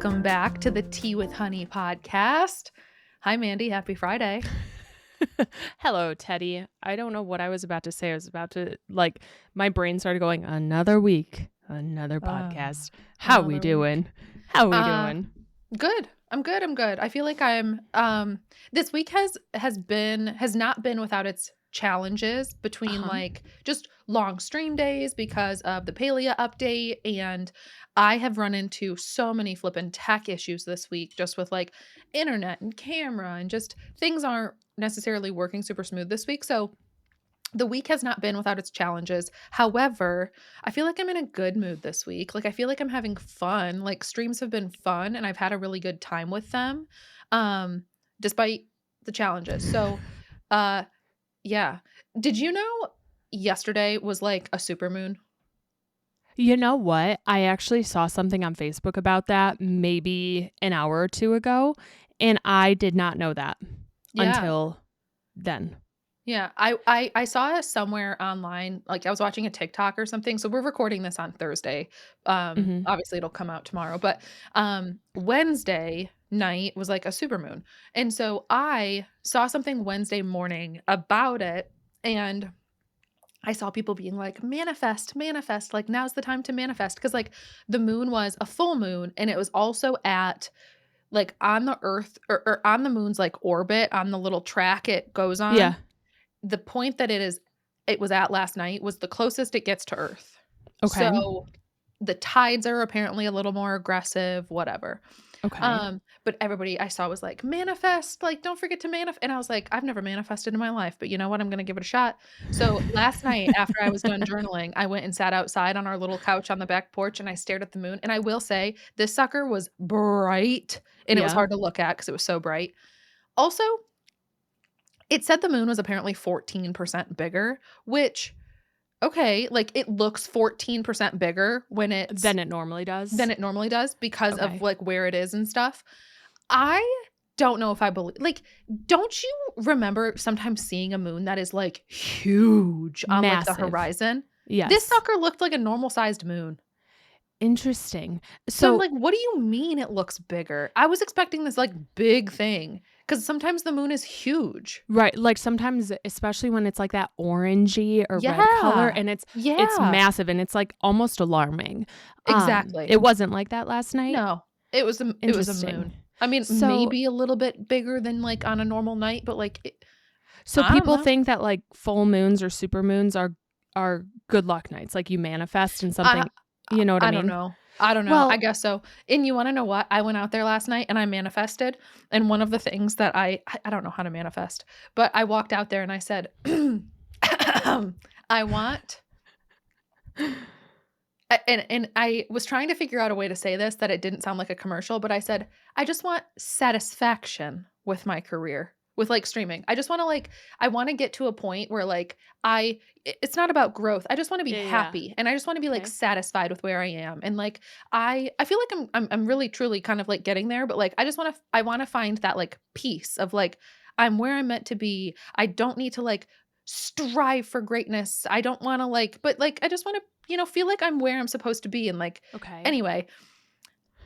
Welcome back to the Tea with Honey podcast. Hi, Mandi. Happy Friday. Hello, Teddy. I don't know what I was about to say. I was about to, my brain started going, another week, another podcast. How we doing? How we doing? Good. I'm good. I feel like this week has not been without its challenges between just long stream days because of the Palia update, and I have run into so many flippin' tech issues this week just with like internet and camera, and just things aren't necessarily working super smooth this week. So the week has not been without its challenges. However, I feel like I'm in a good mood this week. Like, I feel like I'm having fun. Like, streams have been fun and I've had a really good time with them, despite the challenges. So, yeah. Did you know yesterday was like a supermoon? You know what? I actually saw something on Facebook about that maybe an hour or two ago, and I did not know that until then. Yeah, I saw it somewhere online. Like, I was watching a TikTok or something. So we're recording this on Thursday. Obviously it'll come out tomorrow, but Wednesday night was like a supermoon. And so I saw something Wednesday morning about it, and I saw people being like, manifest, like now's the time to manifest, because like the moon was a full moon, and it was also at like on the earth or on the moon's like orbit on the little track it goes on. Yeah. The point that it was at last night was the closest it gets to Earth. Okay. So the tides are apparently a little more aggressive, whatever. Okay. But everybody I saw was like, manifest, like don't forget to manifest. And I was like, I've never manifested in my life, but you know what? I'm gonna give it a shot. So last night after I was done journaling, I went and sat outside on our little couch on the back porch, and I stared at the moon. And I will say, this sucker was bright, and it was hard to look at because it was so bright. Also, it said the moon was apparently 14% bigger, which, okay, like it looks 14% bigger Than it normally does. Because of like where it is and stuff. I don't know if I believe, like, don't you remember sometimes seeing a moon that is like huge on like the horizon? Yes. This sucker looked like a normal sized moon. Interesting. So I'm like, what do you mean it looks bigger? I was expecting this like big thing, because sometimes the moon is huge. Right. Like sometimes, especially when it's like that orangey or red color, and it's massive, and it's like almost alarming. Exactly. It wasn't like that last night. No, it was a moon. I mean, maybe a little bit bigger than like on a normal night, but like. So people think that like full moons or super moons are good luck nights. Like you manifest in something. You know what I mean? I don't know. Well, I guess so. And you want to know what? I went out there last night and I manifested. And one of the things that I don't know how to manifest, but I walked out there and I said, I want, and I was trying to figure out a way to say this that it didn't sound like a commercial, but I said, I just want satisfaction with my career, with like streaming. I just want to I want to get to a point where like it's not about growth. I just want to be happy, and I just want to be like satisfied with where I am. And like I feel like I'm really truly kind of like getting there, but like I want to find that like peace of like I'm where I'm meant to be. I don't need to like strive for greatness. I don't want to like, but like I just want to, feel like I'm where I'm supposed to be. And like anyway.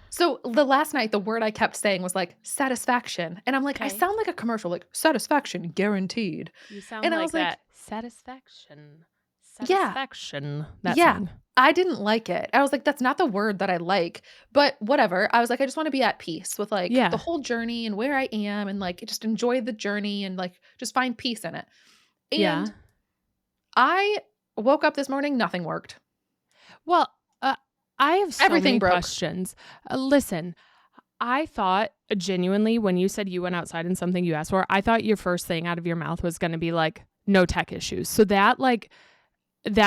So the last night, the word I kept saying was like satisfaction. And I'm like, I sound like a commercial, like satisfaction guaranteed. You sound like that. Satisfaction. Satisfaction. That song. I didn't like it. I was like, that's not the word that I like, but whatever. I was like, I just want to be at peace with like the whole journey and where I am, and like just enjoy the journey and like just find peace in it. And I woke up this morning, nothing worked. Well, I have so many questions. Listen, I thought genuinely when you said you went outside and something you asked for, I thought your first thing out of your mouth was going to be like, no tech issues. So that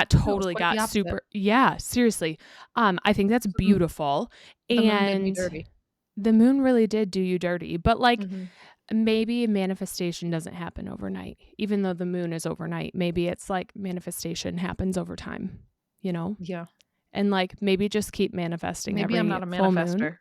totally got super. Yeah, seriously. I think that's beautiful. The moon did me dirty. The moon really did do you dirty. But like maybe manifestation doesn't happen overnight, even though the moon is overnight. Maybe it's like manifestation happens over time, Yeah. And like maybe just keep manifesting. Maybe I'm not a manifester.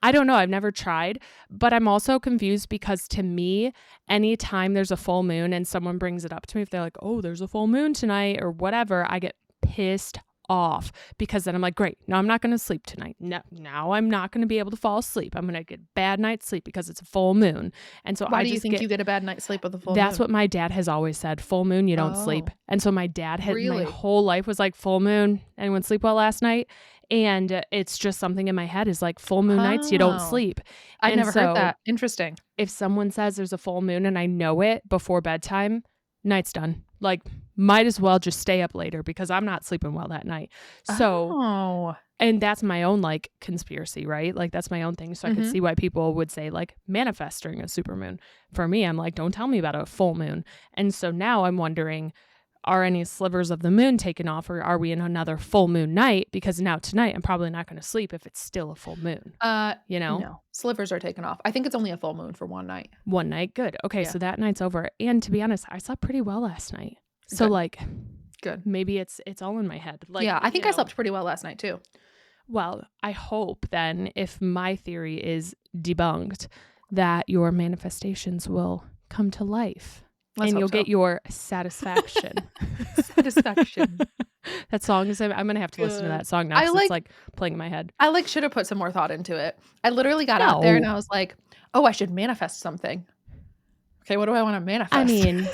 I don't know. I've never tried, but I'm also confused because to me, anytime there's a full moon and someone brings it up to me, if they're like, oh, there's a full moon tonight or whatever, I get pissed off because then I'm like, great, no, I'm not going to sleep tonight. No, now I'm not going to be able to fall asleep. I'm going to get bad night's sleep because it's a full moon. And so Why I do you just think you get a bad night's sleep with a full that's moon? what my dad has always said. Full moon, you don't sleep. Oh, And so my dad had my really? whole life was like full moon. Anyone sleep well last night? And it's just something in my head is like full moon nights, you don't Oh, sleep. I'd And never heard so that. Interesting. if someone says there's a full moon and I know it before bedtime, night's done. Like, might as well just stay up later because I'm not sleeping well that night. So, Oh. and that's my own like conspiracy, right? Like, that's my own thing. So I could Mhm. see why people would say like manifest during a supermoon. For me, I'm like, don't tell me about a full moon. And so now I'm wondering, are any slivers of the moon taken off or are we in another full moon night? Because now tonight I'm probably not going to sleep if it's still a full moon, you know? No. Slivers are taken off. I think it's only a full moon for one night. One night, good. Okay, Yeah. so that night's over. And to be honest, I slept pretty well last night. So Good. like Good. maybe it's all in my head. Like, Yeah, I think I slept pretty well last night too. Well, I hope then if my theory is debunked that your manifestations will come to life Let's and hope you'll so. get your satisfaction. Satisfaction. That song is I'm going to have to listen to Good. that song now I cuz it's like like playing in my head. I like should have put some more thought into it. I literally got out there and No. I was like, "Oh, I should manifest something." Okay, what do I want to manifest? I mean,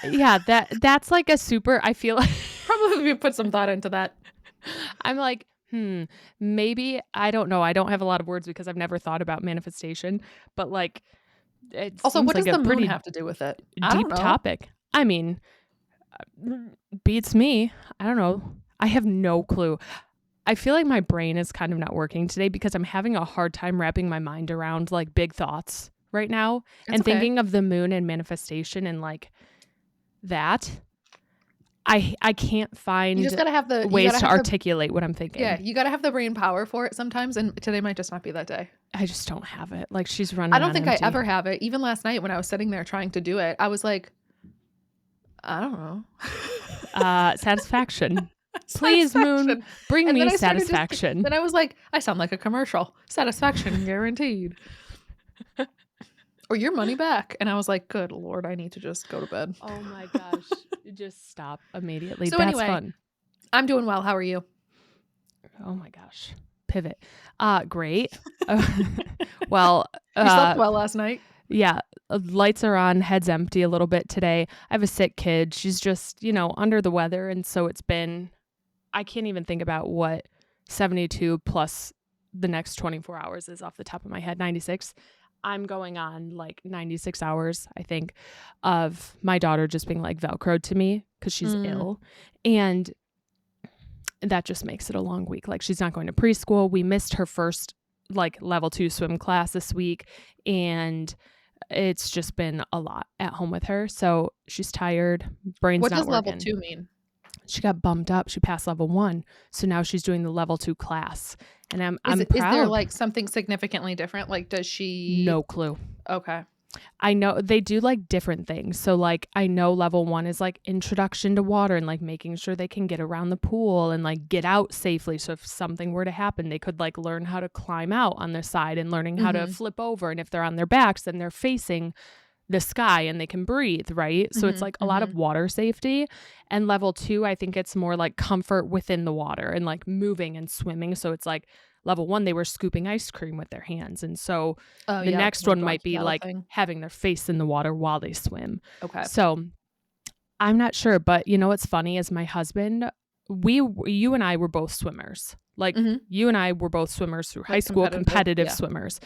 yeah, that's like a super I feel like Probably put some thought into that. I'm like, maybe I don't know. I don't have a lot of words because I've never thought about manifestation, but like it Also, seems what does like a the moon pretty have to do with it? I deep don't know. topic. I mean, beats me. I don't know. I have no clue. I feel like my brain is kind of not working today because I'm having a hard time wrapping my mind around like big thoughts right now It's and okay. thinking of the moon and manifestation and like that. I can't You find just gotta have the ways to articulate what I'm thinking. yeah, you gotta have the brain power for it sometimes, and today might just not be that day. I just don't have it. Like she's running I don't on think empty. I ever have it. Even last night when I was sitting there trying to do it, I was like, I don't know. Satisfaction. Please, moon, bring me satisfaction. Then I was like, I sound like a commercial. Satisfaction guaranteed. Or your money back. And I was like, good Lord, I need to just go to bed. Oh my gosh. Just stop immediately. So That's anyway, fun. I'm doing well. How are you? Oh my gosh. Pivot. Great. Well, You slept well last night? Yeah. Lights are on, head's empty a little bit today. I have a sick kid. She's just, under the weather. And so I can't even think about what 72 plus the next 24 hours is off the top of my head. 96. I'm going on like 96 hours, I think, of my daughter just being like Velcroed to me because she's ill. And that just makes it a long week. Like she's not going to preschool. We missed her first like level 2 swim class this week. And it's just been a lot at home with her. So she's tired. Brain's what not working. What does level 2 mean? She got bumped up. She passed level 1. So now she's doing the level 2 class. And I'm proud. Is there like something significantly different? Like does she No clue. Okay. I know they do like different things. So like I know level 1 is like introduction to water and like making sure they can get around the pool and like get out safely. So if something were to happen, they could like learn how to climb out on their side and learning how to flip over. And if they're on their backs, then they're facing the sky and they can breathe, right? So it's like a lot of water safety. And level 2, I think it's more like comfort within the water and like moving and swimming. So it's like level 1, they were scooping ice cream with their hands. And so the next one might be like having their face in the water while they swim. Okay. So I'm not sure, but you know what's funny is my husband, you and I were both swimmers. Like you and I were both swimmers through high school, competitive swimmers.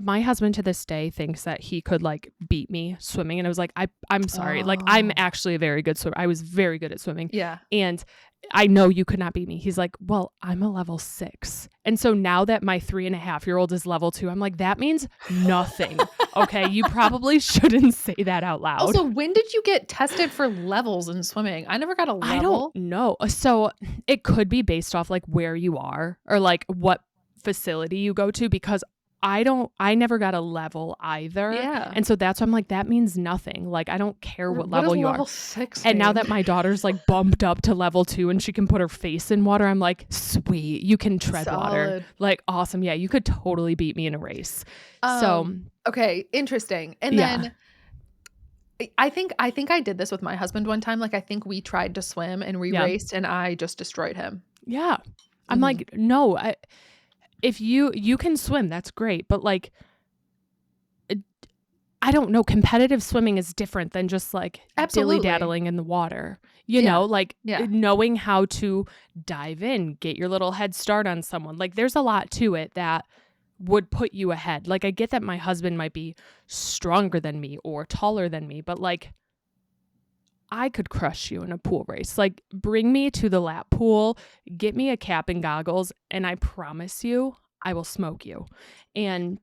My husband to this day thinks that he could like beat me swimming. And I was like, I'm sorry. Like I'm actually a very good swimmer. I was very good at swimming. Yeah. And I know you could not beat me. He's like, well, I'm a level 6. And so now that my 3.5-year-old is level 2, I'm like, that means nothing. Okay. You probably shouldn't say that out loud. Also, when did you get tested for levels in swimming? I never got a level. I don't know. So it could be based off like where you are or like what facility you go to because I never got a level either. Yeah. And so that's why I'm like, that means nothing. Like, I don't care what level you level are. 6 and now mean? that my daughter's like bumped up to level 2 and she can put her face in water, I'm like, sweet, you can tread water. Like, awesome. Yeah, you could totally beat me in a race. Okay, interesting. And then I think I did this with my husband one time. Like, I think we tried to swim and we raced and I just destroyed him. Yeah. I'm like, no, if you can swim, that's great. But like, I don't know. Competitive swimming is different than just like dilly Absolutely. daddling in the water, you know, like knowing how to dive in, get your little head start on someone. Like there's a lot to it that would put you ahead. Like I get that my husband might be stronger than me or taller than me, but like I could crush you in a pool race. Like bring me to the lap pool, get me a cap and goggles, and I promise you I will smoke you. And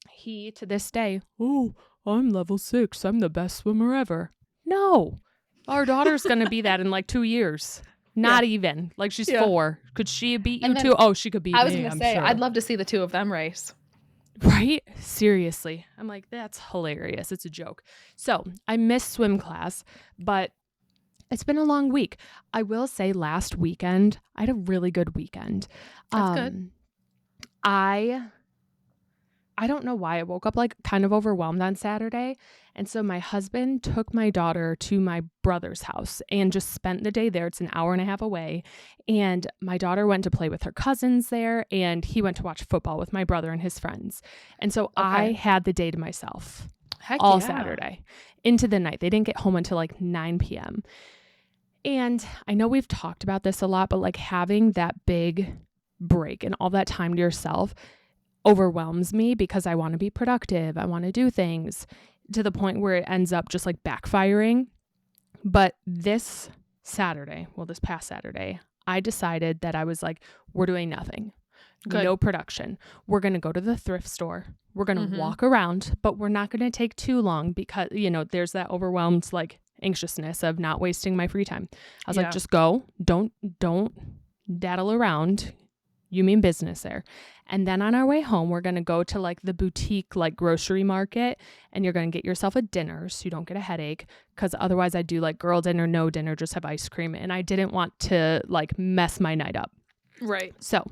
he to this day, oh, I'm level 6. I'm the best swimmer ever. No, our daughter's going to be that in like 2 years. Not even. Like she's 4. Could she beat you too? Oh, she could beat me. I was going to say, sure. I'd love to see the two of them race. Right? Seriously. I'm like, that's hilarious. It's a joke. So I missed swim class, but it's been a long week. I will say last weekend, I had a really good weekend. That's good. I don't know why I woke up like kind of overwhelmed on Saturday. And so my husband took my daughter to my brother's house and just spent the day there. It's an hour and a half away. And my daughter went to play with her cousins there, and he went to watch football with my brother and his friends. And so I had the day to myself all Saturday into the night. They didn't get home until like 9 p.m. And I know we've talked about this a lot, but like having that big break and all that time to yourself overwhelms me because I want to be productive. I want to do things to the point where it ends up just like backfiring. But this past Saturday, I decided that I was like, we're doing nothing. Good. No production. We're going to go to the thrift store. We're going to walk around, but we're not going to take too long because, you know, there's that overwhelmed like anxiousness of not wasting my free time. I was like, just go. Don't daddle around. You mean business there. And then on our way home, we're going to go to like the boutique, like grocery market, and you're going to get yourself a dinner so you don't get a headache. Cause otherwise I do like girl dinner, no dinner, just have ice cream. And I didn't want to like mess my night up. Right. So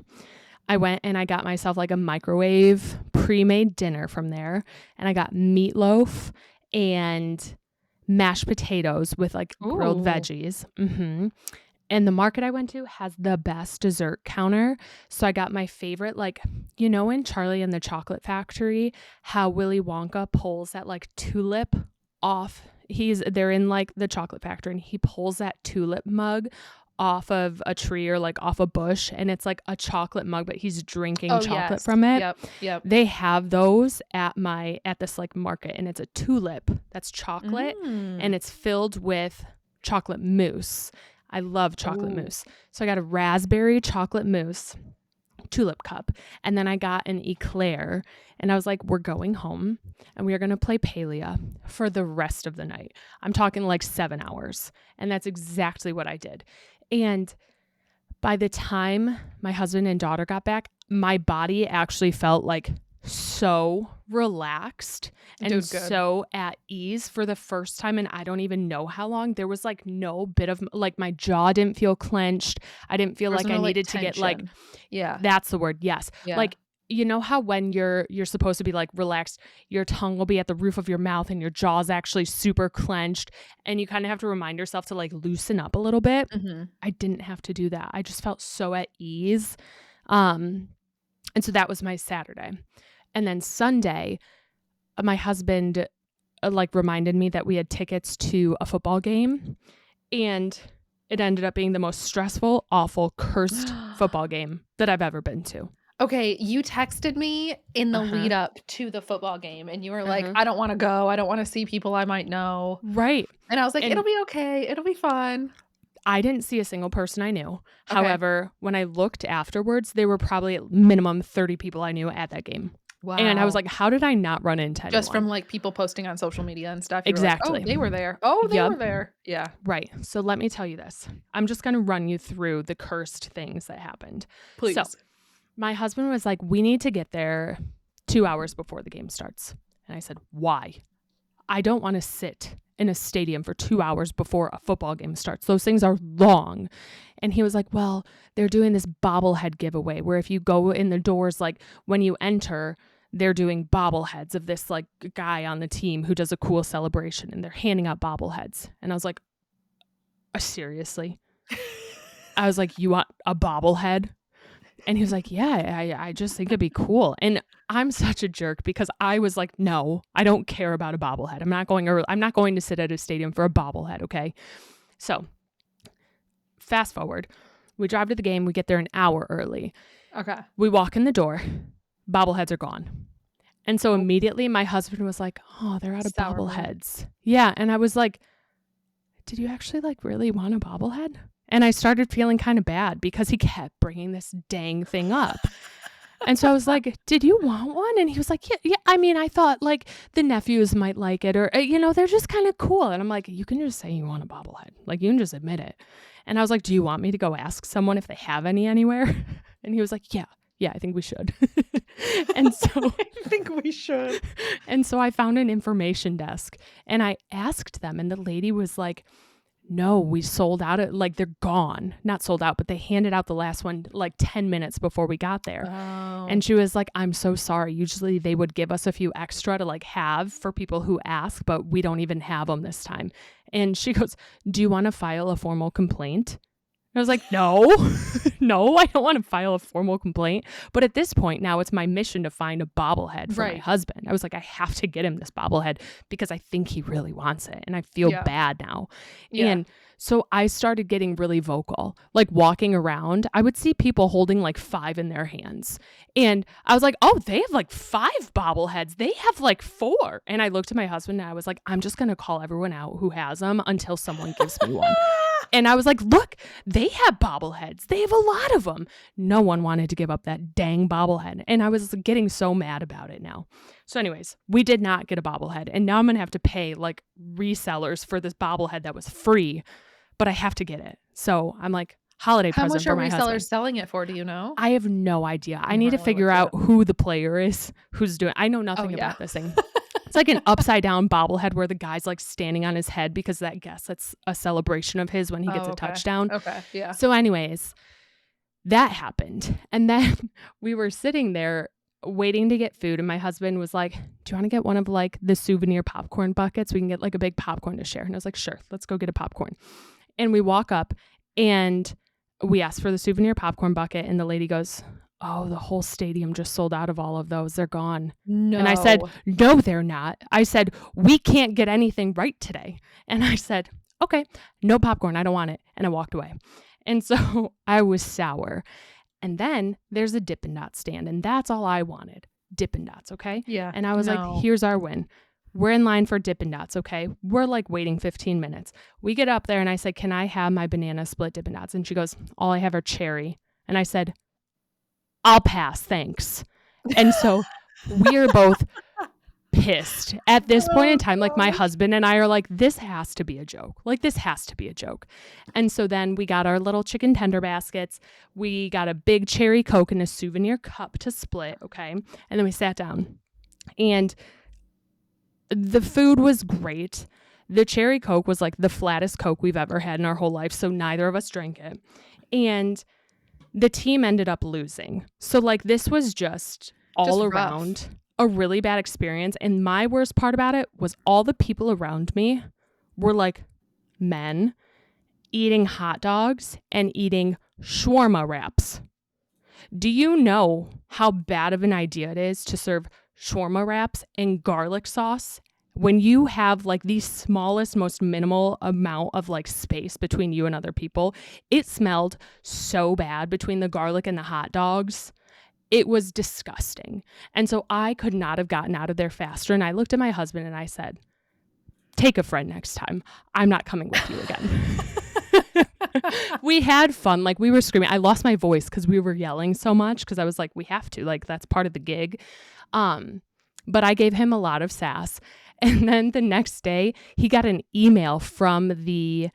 I went and I got myself like a microwave pre-made dinner from there. And I got meatloaf and mashed potatoes with like grilled veggies. And the market I went to has the best dessert counter. So I got my favorite, like, you know, in Charlie and the Chocolate Factory, how Willy Wonka pulls that like tulip off. They're in like the chocolate factory and he pulls that tulip mug off of a tree or like off a bush. And it's like a chocolate mug, but he's drinking chocolate from it. Yep. They have those at this like market, and it's a tulip that's chocolate and it's filled with chocolate mousse. I love chocolate mousse. So I got a raspberry chocolate mousse tulip cup. And then I got an eclair. And I was like, we're going home and we are going to play Palia for the rest of the night. I'm talking like 7 hours. And that's exactly what I did. And by the time my husband and daughter got back, my body actually felt like so relaxed and so at ease for the first time. And I don't even know how long. There was like no bit of like my jaw didn't feel clenched. I didn't feel like I needed to get like, that's the word. Yes. Yeah. Like, you know how when you're supposed to be like relaxed, your tongue will be at the roof of your mouth and your jaw's actually super clenched and you kind of have to remind yourself to like loosen up a little bit. I didn't have to do that. I just felt so at ease. And so that was my Saturday. And then Sunday, my husband like reminded me that we had tickets to a football game, and it ended up being the most stressful, awful, cursed football game that I've ever been to. Okay, you texted me in the lead up to the football game and you were like, I don't want to go. I don't want to see people I might know. Right. And I was like, it'll be okay. It'll be fun. I didn't see a single person I knew. Okay. However, when I looked afterwards, there were probably at minimum 30 people I knew at that game. Wow. And I was like, how did I not run into anyone? Just from like people posting on social media and stuff. Exactly. Like, oh, they were there. Oh, they were there. Yeah. Right. So let me tell you this. I'm just going to run you through the cursed things that happened. Please. So my husband was like, we need to get there 2 hours before the game starts. And I said, why? I don't want to sit in a stadium for 2 hours before a football game starts. Those things are long. And he was like, well, they're doing this bobblehead giveaway where if you go in the doors, like when you enter, they're doing bobbleheads of this like guy on the team who does a cool celebration and they're handing out bobbleheads. And I was like, seriously? I was like, you want a bobblehead? And he was like, yeah, I just think it'd be cool. And I'm such a jerk because I was like, no, I don't care about a bobblehead. I'm not going to sit at a stadium for a bobblehead. Okay. So fast forward, we drive to the game. We get there an hour early. Okay. We walk in the door. Bobbleheads are gone. And so immediately my husband was like, oh, they're out of bobbleheads. Yeah. And I was like, did you actually like really want a bobblehead? And I started feeling kind of bad because he kept bringing this dang thing up. And so I was like, did you want one? And he was like, yeah. I mean, I thought like the nephews might like it or, they're just kind of cool. And I'm like, you can just say you want a bobblehead. Like, you can just admit it. And I was like, do you want me to go ask someone if they have any anywhere? And he was like, yeah, I think we should. And so I think we should. And so I found an information desk and I asked them, and the lady was like, no, we sold out. Like, they're gone. Not sold out, but they handed out the last one like 10 minutes before we got there. Oh. And she was like, I'm so sorry. Usually they would give us a few extra to like have for people who ask, but we don't even have them this time. And she goes, do you want to file a formal complaint? I was like, no, I don't want to file a formal complaint. But at this point now, it's my mission to find a bobblehead for my husband. I was like, I have to get him this bobblehead because I think he really wants it. And I feel bad now. Yeah. And so I started getting really vocal, like walking around. I would see people holding like 5 in their hands. And I was like, oh, they have like 5 bobbleheads. They have like 4. And I looked at my husband and I was like, I'm just going to call everyone out who has them until someone gives me one. And I was like, look, they have bobbleheads. They have a lot of them. No one wanted to give up that dang bobblehead. And I was getting so mad about it now. So anyways, we did not get a bobblehead. And now I'm going to have to pay like resellers for this bobblehead that was free, but I have to get it. So I'm like, holiday present for my husband. How much are resellers selling it for? Do you know? I have no idea. I need to figure out who the player is who's doing. I know nothing about this thing. It's like an upside down bobblehead where the guy's like standing on his head because that's a celebration of his when he gets a touchdown. Okay. Yeah. So anyways, that happened. And then we were sitting there waiting to get food. And my husband was like, do you want to get one of like the souvenir popcorn buckets? We can get like a big popcorn to share. And I was like, sure, let's go get a popcorn. And we walk up and we asked for the souvenir popcorn bucket. And the lady goes, oh, the whole stadium just sold out of all of those. They're gone. No. And I said, no, they're not. I said, we can't get anything right today. And I said, okay, no popcorn. I don't want it. And I walked away. And so I was sour. And then there's a Dippin' Dots stand. And that's all I wanted. Dippin' Dots. Okay. Yeah. And I was like, here's our win. We're in line for Dippin' Dots. Okay. We're like waiting 15 minutes. We get up there and I said, can I have my banana split Dippin' Dots? And she goes, all I have are cherry. And I said, I'll pass, thanks. And so we're both pissed at this point in time. Like, my husband and I are like, this has to be a joke. Like, this has to be a joke. And so then we got our little chicken tender baskets. We got a big cherry Coke and a souvenir cup to split. Okay. And then we sat down and the food was great. The cherry Coke was like the flattest Coke we've ever had in our whole life. So neither of us drank it. And the team ended up losing. So like, this was just all around a really bad experience. And my worst part about it was all the people around me were like men eating hot dogs and eating shawarma wraps. Do you know how bad of an idea it is to serve shawarma wraps and garlic sauce when you have like the smallest, most minimal amount of like space between you and other people? It smelled so bad between the garlic and the hot dogs. It was disgusting. And so I could not have gotten out of there faster. And I looked at my husband and I said, take a friend next time. I'm not coming with you again. We had fun. Like, we were screaming. I lost my voice because we were yelling so much because I was like, we have to. Like, that's part of the gig. But I gave him a lot of sass. And then the next day, he got an email from the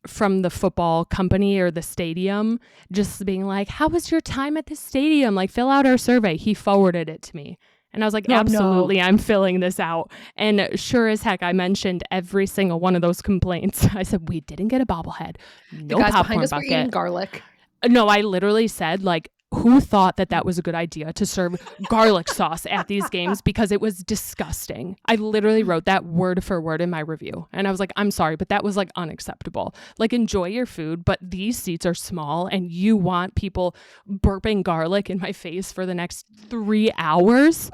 football company or the stadium, just being like, how was your time at the stadium? Like, fill out our survey. He forwarded it to me. And I was like, absolutely, I'm filling this out. And sure as heck, I mentioned every single one of those complaints. I said, we didn't get a bobblehead. No popcorn bucket. Behind us were eating garlic. No, I literally said, like, who thought that that was a good idea to serve garlic sauce at these games, because it was disgusting. I literally wrote that word for word in my review. And I was like, I'm sorry, but that was like unacceptable. Like, enjoy your food, but these seats are small and you want people burping garlic in my face for the next 3 hours?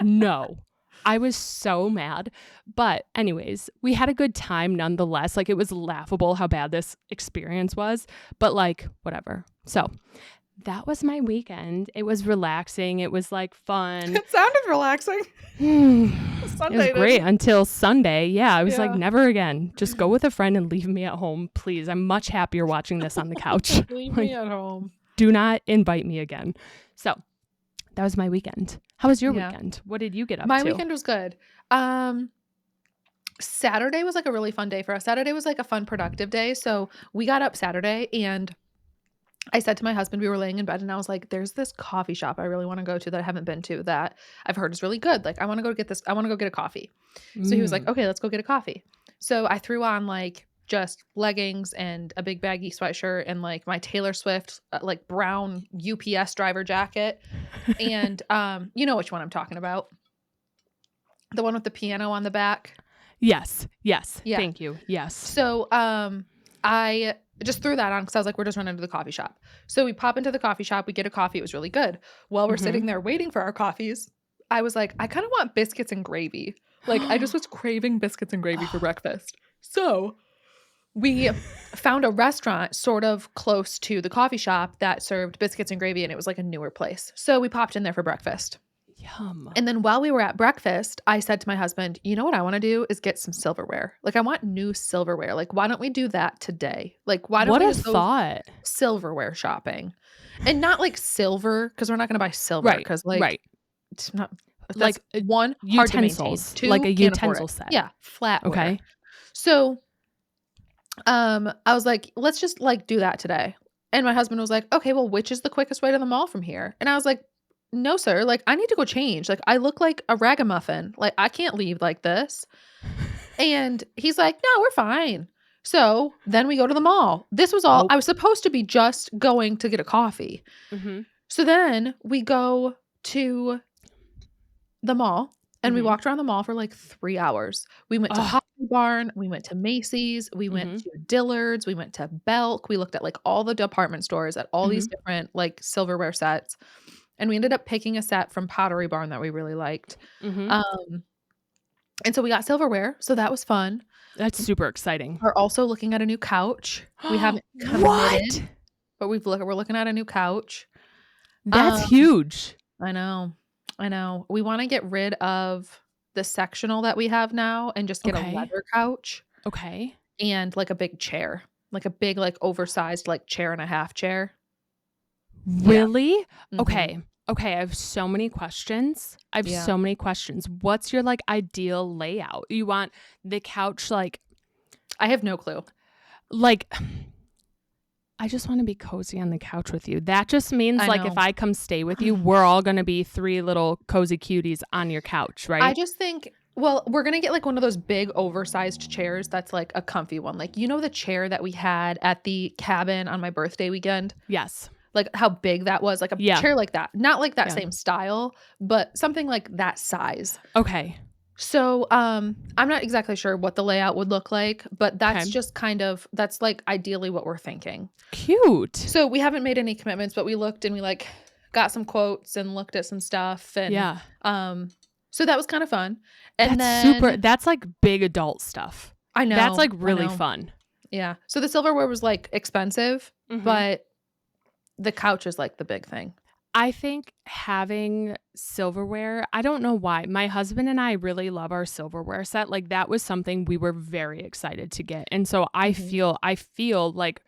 No. I was so mad. But anyways, we had a good time nonetheless. Like, it was laughable how bad this experience was, but like, whatever. So that was my weekend. It was relaxing. It was like fun. It sounded relaxing. It was great until Sunday. Yeah, I was like, never again. Just go with a friend and leave me at home, please. I'm much happier watching this on the couch. Leave me at home. Do not invite me again. So that was my weekend. How was your weekend? What did you get up to? My weekend was good. Saturday was like a really fun day for us. Saturday was like a fun, productive day. So we got up Saturday and I said to my husband, we were laying in bed and I was like, there's this coffee shop I really want to go to that I haven't been to that I've heard is really good. Like, I want to go get this. I want to go get a coffee. So he was like, okay, let's go get a coffee. So I threw on like just leggings and a big baggy sweatshirt and like my Taylor Swift, like brown UPS driver jacket. And you know which one I'm talking about. The one with the piano on the back. Yes. Yeah. Thank you. Yes. So I just threw that on because I was like, we're just running to the coffee shop. So we pop into the coffee shop. We get a coffee. It was really good. While we're sitting there waiting for our coffees, I was like, I kind of want biscuits and gravy. Like, I just was craving biscuits and gravy for breakfast. So we found a restaurant sort of close to the coffee shop that served biscuits and gravy, and it was like a newer place. So we popped in there for breakfast. Yum. And then while we were at breakfast, I said to my husband, you know what I want to do is get some silverware. Like, I want new silverware. Like, why don't we do that today? Like, why don't we just go silverware shopping? And not like silver, because we're not going to buy silver. Because it's not like one, utensils, Two, like a utensil set. Yeah, flatware. Okay. So I was like, let's just like do that today. And my husband was like, okay, well, which is the quickest way to the mall from here? And I was like, no, sir. Like, I need to go change. Like, I look like a ragamuffin. Like, I can't leave like this. And he's like, no, we're fine. So then we go to the mall. This was all, I was supposed to be just going to get a coffee. So then we go to the mall and we walked around the mall for like 3 hours. We went to Hobby Barn. We went to Macy's. We went to Dillard's. We went to Belk. We looked at like all the department stores at all these different like silverware sets. And we ended up picking a set from Pottery Barn that we really liked. And so we got silverware. So that was fun. That's super exciting. We're also looking at a new couch. We haven't committed, but we're looking at a new couch. That's huge. I know. We want to get rid of the sectional that we have now and just get a leather couch. Okay. And like a big chair. Like a big, like oversized, like chair and a half chair. Really? Yeah. Okay. I have so many questions. What's your like ideal layout? You want the couch like... I have no clue. Like, I just want to be cozy on the couch with you. That just means like if I come stay with you, we're all going to be 3 little cozy cuties on your couch, right? I just think... Well, we're going to get like one of those big oversized chairs that's like a comfy one. Like, you know the chair that we had at the cabin on my birthday weekend? Yes. Like how big that was, like a chair like that. Not like that same style, but something like that size. Okay. So I'm not exactly sure what the layout would look like, but that's just kind of, that's like ideally what we're thinking. Cute. So we haven't made any commitments, but we looked and we like got some quotes and looked at some stuff. And so that was kind of fun. And that's like big adult stuff. I know. That's like really fun. Yeah. So the silverware was like expensive, but the couch is like the big thing. I think having silverware, I don't know why. My husband and I really love our silverware set. Like that was something we were very excited to get. And so I feel like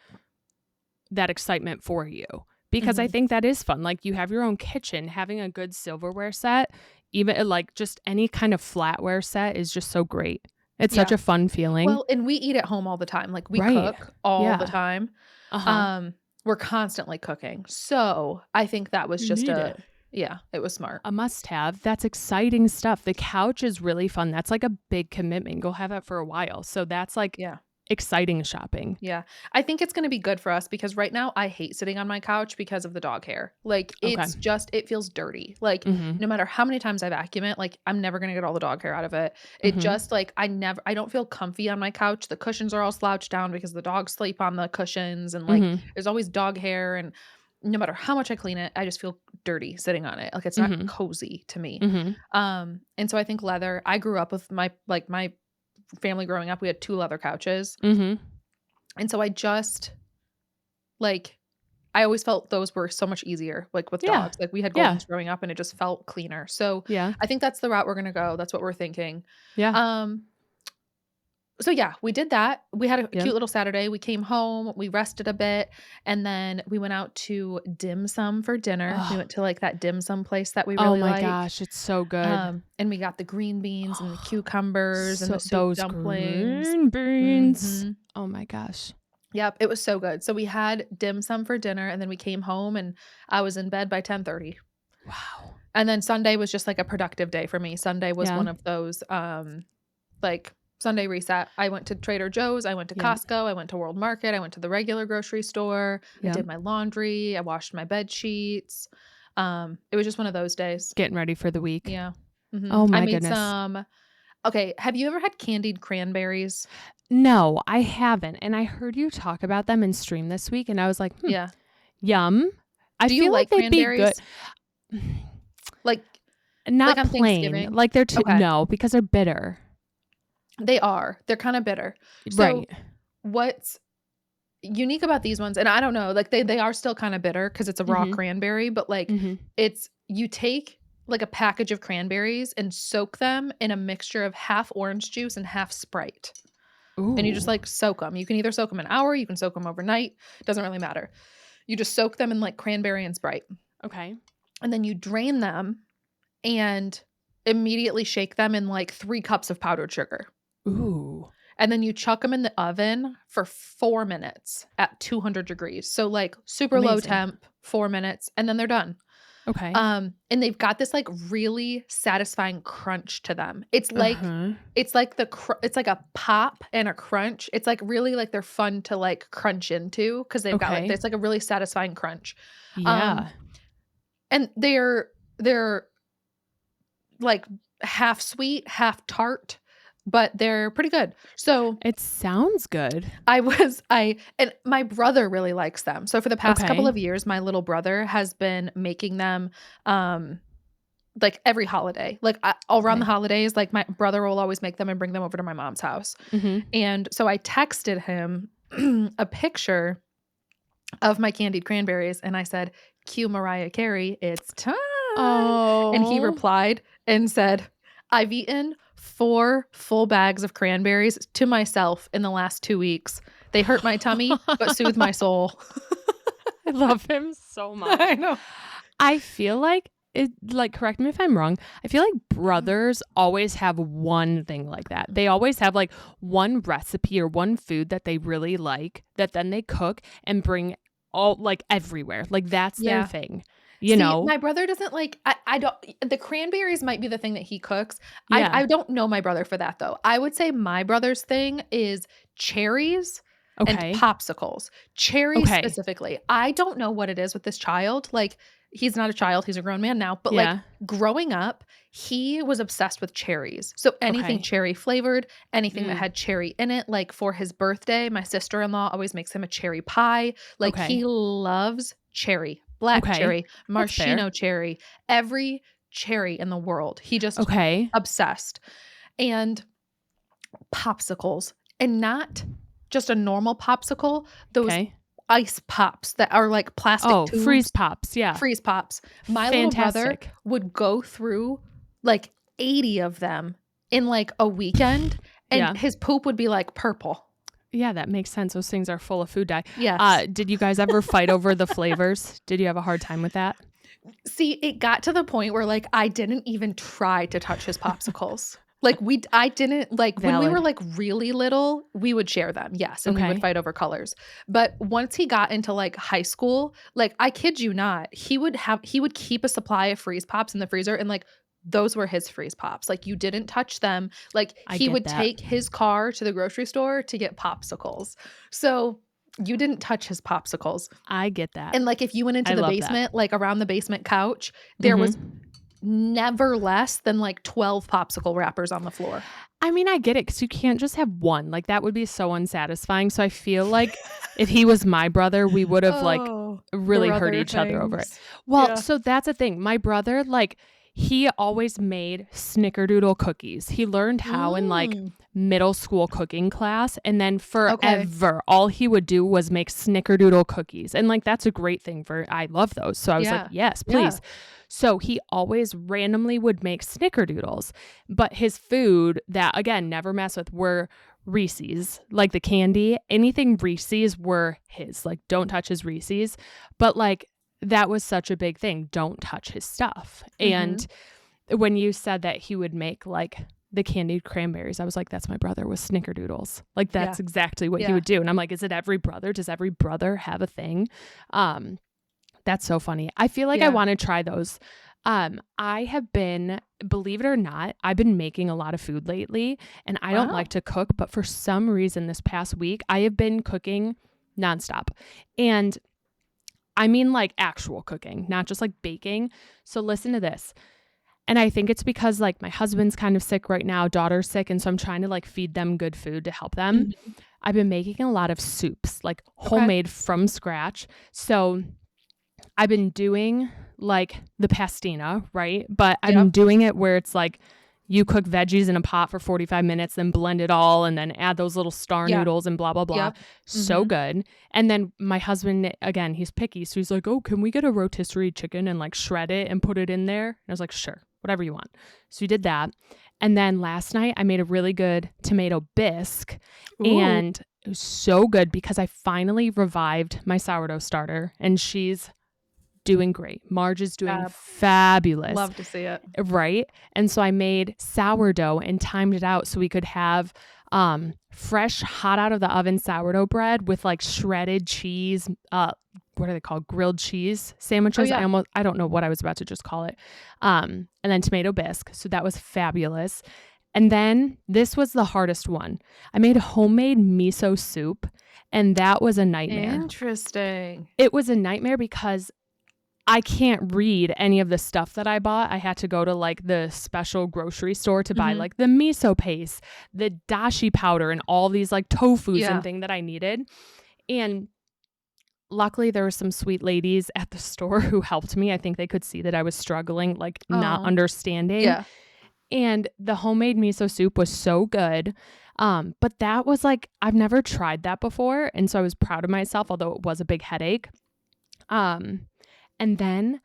that excitement for you because I think that is fun. Like you have your own kitchen, having a good silverware set, even like just any kind of flatware set is just so great. It's such a fun feeling. Well, and we eat at home all the time. Like we cook all the time. We're constantly cooking. So I think that was just it was smart. A must have. That's exciting stuff. The couch is really fun. That's like a big commitment. Go have that for a while. So that's like exciting shopping. Yeah. I think it's gonna be good for us because right now I hate sitting on my couch because of the dog hair. Like, Okay. it's just it feels dirty. Like, Mhm. no matter how many times I vacuum it, like, I'm never gonna get all the dog hair out of it. It Mhm. just, like, I don't feel comfy on my couch. The cushions are all slouched down because the dogs sleep on the cushions and, like, Mhm. there's always dog hair, and no matter how much I clean it, I just feel dirty sitting on it. Like, it's not Mhm. cozy to me. Mhm. And so I think leather I grew up with my family growing up, we had 2 leather couches. Mhm. And so I just like, I always felt those were so much easier, like, with Yeah. dogs. Like, we had Yeah. Goldens growing up, and it just felt cleaner. So, Yeah. I think that's the route we're gonna go. That's what we're thinking. Yeah. Um, so yeah, we did that. We had a Yep. cute little Saturday. We came home, we rested a bit, and then we went out to dim sum for dinner. We Oh, went to, like, that dim sum place that we oh really my like. gosh, it's so good. And we got the green beans and the cucumbers and the So soup those dumplings. green beans. Mhm. Oh my gosh. Yep, it was so good. So we had dim sum for dinner, and then we came home, and I was in bed by 10:30. Wow. And then Sunday was just, like, a productive day for me. Sunday was Yeah. one of those, like, Sunday reset. I went to Trader Joe's, I went to Yep. Costco, I went to World Market, I went to the regular grocery store, I Yep. did my laundry, I washed my bed sheets. It was just one of those days. Getting ready for the week. Yeah. Mhm. Oh I my made goodness. some Okay, have you ever had candied cranberries? No, I haven't, and I heard you talk about them in stream this week, and I was like, "Hmm, Yeah. yum." I Do you feel like like they'd be good. cranberries? Like Not on plain, Thanksgiving? like they're too Okay. no, because they're bitter. They are. They're kinda bitter. So, Right. what's unique about these ones, and I don't know, like, they are still kinda bitter because it's a raw Mhm. cranberry, but, like, Mhm. it's you take, like, a package of cranberries and soak them in a mixture of half orange juice and half Sprite, and you just, Ooh. like, soak them. You can either soak them an hour, you can soak them overnight, doesn't really matter. You just soak them in, like, cranberry and Sprite, Okay. and then you drain them and immediately shake them in, like, 3 cups of powdered sugar. Ooh. And then you chuck them in the oven for 4 minutes at 200 degrees. So, like, super low Amazing. temp, 4 minutes, and then they're done. Okay. And they've got this, like, really satisfying crunch to them. Uh-huh. It's like a pop and a crunch. It's, like, really, like, they're fun to, like, crunch into because 'cause they've got, like Okay. it's like a really satisfying crunch. Um, Yeah. and they're, like, half sweet, half tart, but they're pretty good. So It sounds good. I and my brother really likes them. So for the past couple Okay. of years, my little brother has been making them, like, every holiday. Like, around the Okay. holidays, like, my brother will always make them and bring them over to my mom's house. Mhm. And so I texted him a picture of my candied cranberries, and I said, "Cue Mariah Carey, it's time." And he Oh. replied and said, "I've eaten 4 full bags of cranberries to myself in the last 2 weeks. They hurt my tummy, but soothe my soul." I love him so I much. know. I feel like, correct me if I'm wrong, I feel like brothers always have one thing like that. They always have, like, one recipe or one food that they really like that then they cook and bring all like, everywhere. Like, that's their Yeah. thing, you See, know? my brother doesn't like I don't the cranberries might be the thing that he cooks. I Yeah. don't know my brother for that, though. I would say my brother's thing is cherries and Okay. popsicles. Cherries Okay. specifically. I don't know what it is with this child, like, he's not a child, he's a grown man now, but, like, Yeah. growing up, he was obsessed with cherries. So anything Okay. cherry flavored, anything that Mm. had cherry in it, like, for his birthday, my sister-in-law always makes him a cherry pie. Like, he Okay. loves cherry, black Okay. cherry, That's fair. maraschino cherry, every cherry in the world. He just Okay. obsessed. And popsicles, and not just a normal popsicle, those Okay. ice pops that are like plastic Oh, freeze tubes, pops, yeah. freeze pops. My little brother Fantastic. would go through like 80 of them in like a weekend, and Yeah. his poop would be like purple. Yeah, that makes sense. Those things are full of food dye. Yes. Did you guys ever fight over the flavors? Did you have a hard time with that? See, it got to the point where, like, I didn't even try to touch his popsicles. Like, I didn't like, when we were, Valid. like, really little, we would share them, yes, and we would Okay. fight over colors. But once he got into, like, high school, like, I kid you not, he would keep a supply of freeze pops in the freezer and, like, those were his freeze pops. Like, you didn't touch them. Like, I he get would that. take his car to the grocery store to get popsicles. So, you didn't touch his popsicles. I get that. And, like, if you went into I the love that. basement, like, around the basement couch, there was Mhm. never less than, like, 12 popsicle wrappers on the floor. I mean, I get it, 'cause you can't just have one, like, that would be so unsatisfying, so I feel like if he was my brother, we would've, like, Oh, really hurt brother each other over it. things. Well, Yeah. so that's the thing, my brother, like, he always made snickerdoodle cookies. He learned how in, like, Mm, middle school cooking class, and then okay. forever, all he would do was make snickerdoodle cookies, and, like, that's a great thing for I love those, so I was like, Yeah. "Yes, Yeah. please." So he always randomly would make snickerdoodles, but his food that, again, never mess with were Reese's, like the candy. Anything Reese's were his, like, don't touch his Reese's, but, like, that was such a big thing, don't touch his stuff, and Mhm. when you said that he would make, like, the candied cranberries, I was like, "That's my brother with snickerdoodles." Like, Yeah. that's exactly what he Yeah. would do, and I'm like, "Is it every brother? Does every brother have a thing?" Um, that's so funny. I feel like I Yeah. wanna try those. I have been believe it or not, I've been making a lot of food lately, and I don't like Wow. to cook, but for some reason this past week, I have been cooking nonstop, and I mean, like, actual cooking, not just, like, baking. So listen to this, and I think it's because, like, my husband's kind of sick right now, daughter's sick, and so I'm trying to, like, feed them good food to help them. Mhm. I've been making a lot of soups, like, Okay. homemade from scratch. So I've been doing, like, the pastina, right? But I'm Yep. doing it where it's, like, you cook veggies in a pot for 45 minutes, then blend it all, and then add those little star Yeah. noodles and blah, blah, blah. Yep. So Mhm. good. And then my husband, again, he's picky, so he's like, "Oh, can we get a rotisserie chicken and, like, shred it and put it in there?" And I was like, "Sure, whatever you want." So we did that. And then last night, I made a really good tomato bisque, Ooh, and it was so good because I finally revived my sourdough starter, and she's doing great. Marge is doing fab. fabulous, Love to see it. right? And so I made sourdough and timed it out so we could have fresh, hot out of the oven sourdough bread with like shredded cheese. What are they called? Grilled cheese Oh, sandwiches. yeah. I don't know what I was about to just call it. And then tomato bisque. So that was fabulous. And then this was the hardest one. I made homemade miso soup, and that was a nightmare. Interesting. It was a nightmare because I can't read any of the stuff that I bought. I had to go to, like, the special grocery store to buy, Mhm. like, the miso paste, the dashi powder, and all these, like, tofus and Yeah. thing that I needed, and luckily, there were some sweet ladies at the store who helped me. I think they could see that I was struggling, like, not Oh, understanding, yeah. and the homemade miso soup was so good, but that was, like I've never tried that before, and so I was proud of myself, although it was a big headache, um, and then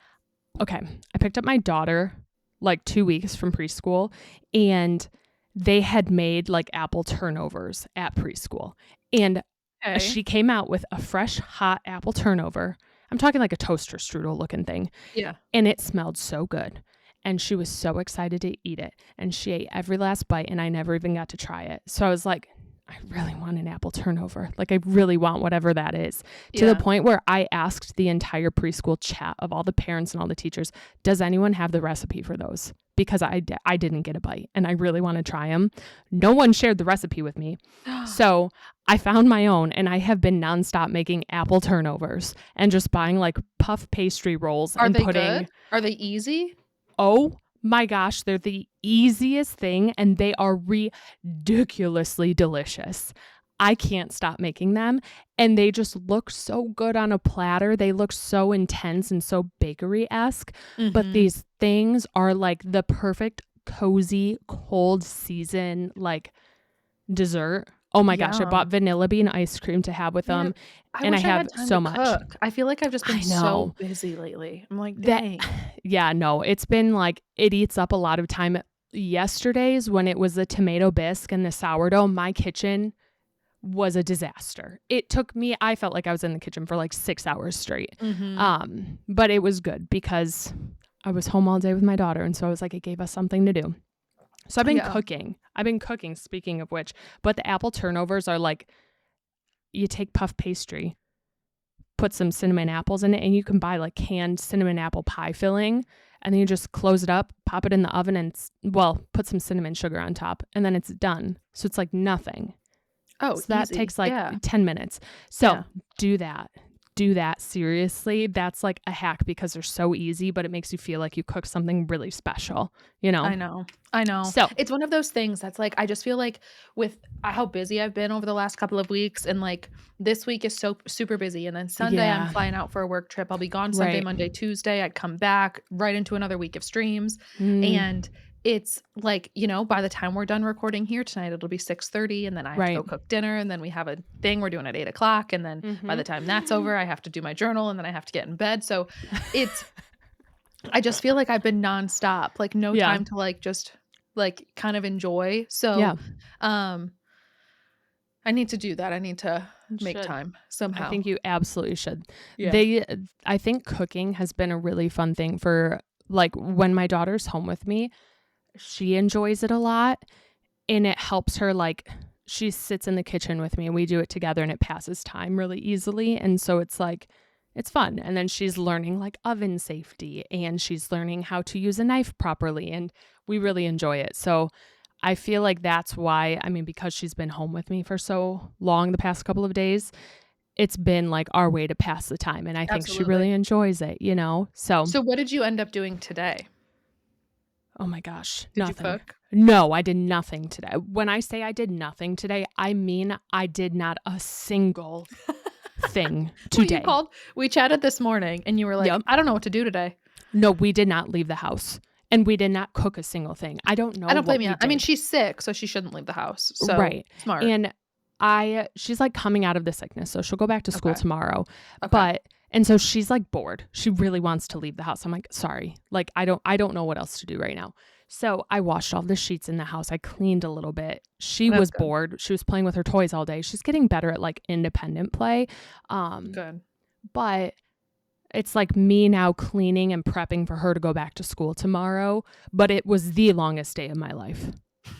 okay, I picked up my daughter like 2 weeks from preschool, and they had made, like, apple turnovers at preschool, and Okay. she came out with a fresh, hot apple turnover. I'm talking like a toaster strudel looking thing, Yeah. and it smelled so good, and she was so excited to eat it, and she ate every last bite, and I never even got to try it. So I was like, "I really want an apple turnover." Like, I really want whatever that is, to the Yeah. point where I asked the entire preschool chat of all the parents and all the teachers, "Does anyone have the recipe for those?" Because I didn't get a bite, and I really wanna try them. No one shared the recipe with me. So, I found my own, and I have been nonstop making apple turnovers and just buying, like, puff pastry rolls Are and they good? putting Are they easy? oh my gosh, they're the easiest thing, and they are ridiculously delicious. I can't stop making them, and they just look so good on a platter. They look so intense and so bakery-esque, but Mhm. these things are like the perfect cozy cold season, like, dessert. Oh my gosh, I bought Yum. vanilla bean ice cream to have with Man, them, I and I wish I have had time to so much. cook. I feel like I've just been I so know. busy lately. I'm like, That "Dang." yeah, no, it's been like it eats up a lot of time. Yesterday's when it was the tomato bisque and the sourdough, my kitchen was a disaster. It took me I felt like I was in the kitchen for like 6 hours straight. Mhm. But it was good because I was home all day with my daughter, and so I was like, it gave us something to do. So I've been Yeah. cooking. I've been cooking, speaking of which, but the apple turnovers are like you take puff pastry, put some cinnamon apples in it, and you can buy like canned cinnamon apple pie filling, and then you just close it up, pop it in the oven and put some cinnamon sugar on top, and then it's done. So it's like nothing. Oh, so that easy. takes like Yeah. 10 minutes. So do that. Do that. Seriously. That's like a hack because they're so easy, but it makes you feel like you cooked something really special, you know? I know. So It's one of those things that's like, I just feel like with how busy I've been over the last couple of weeks, and like this week is so super busy. And then Sunday I'm yeah, flying out for a work trip. I'll be gone Sunday, right. Monday, Tuesday. I'd come back right into another week of streams. Mm, And it's like, by the time we're done recording here tonight, it'll be 6:30, and then I have to right. go cook dinner, and then we have a thing we're doing at 8 o'clock. And then by the time that's over, I have to do my journal, and then I have to get in bed. So it's I just feel like I've been nonstop, like no Yeah. time to like just like kind of enjoy. So Yeah. um I need to do that. I need to make Should. time I somehow. think you absolutely should. Yeah. I think cooking has been a really fun thing for like when my daughter's home with me, she enjoys it a lot, and it helps her. Like she sits in the kitchen with me and we do it together, and it passes time really easily. And so it's like, it's fun. And then she's learning like oven safety, and she's learning how to use a knife properly, and we really enjoy it. So I feel like that's why, I mean, because she's been home with me for so long the past couple of days, it's been like our way to pass the time. And I think she really enjoys it, you know? So what did you end up doing today? oh my gosh, Did nothing. you cook? No, I did nothing today. When I say I did nothing today, I mean I did not a single thing today. We chatted this morning, and you were like, I don't know what to do today. No, we did not leave the house. And we did not cook a single thing. I don't know. I don't blame you. I mean, she's sick, so she shouldn't leave the house. So right. Smart. And she's like coming out of the sickness, so she'll go back to school tomorrow. Okay. And so she's like bored. She really wants to leave the house. I'm like, sorry. Like, I don't know what else to do right now. So I washed all the sheets in the house. I cleaned a little bit. She was bored. She was playing with her toys all day. She's getting better at like independent play. Good. But it's like me now cleaning and prepping for her to go back to school tomorrow. But it was the longest day of my life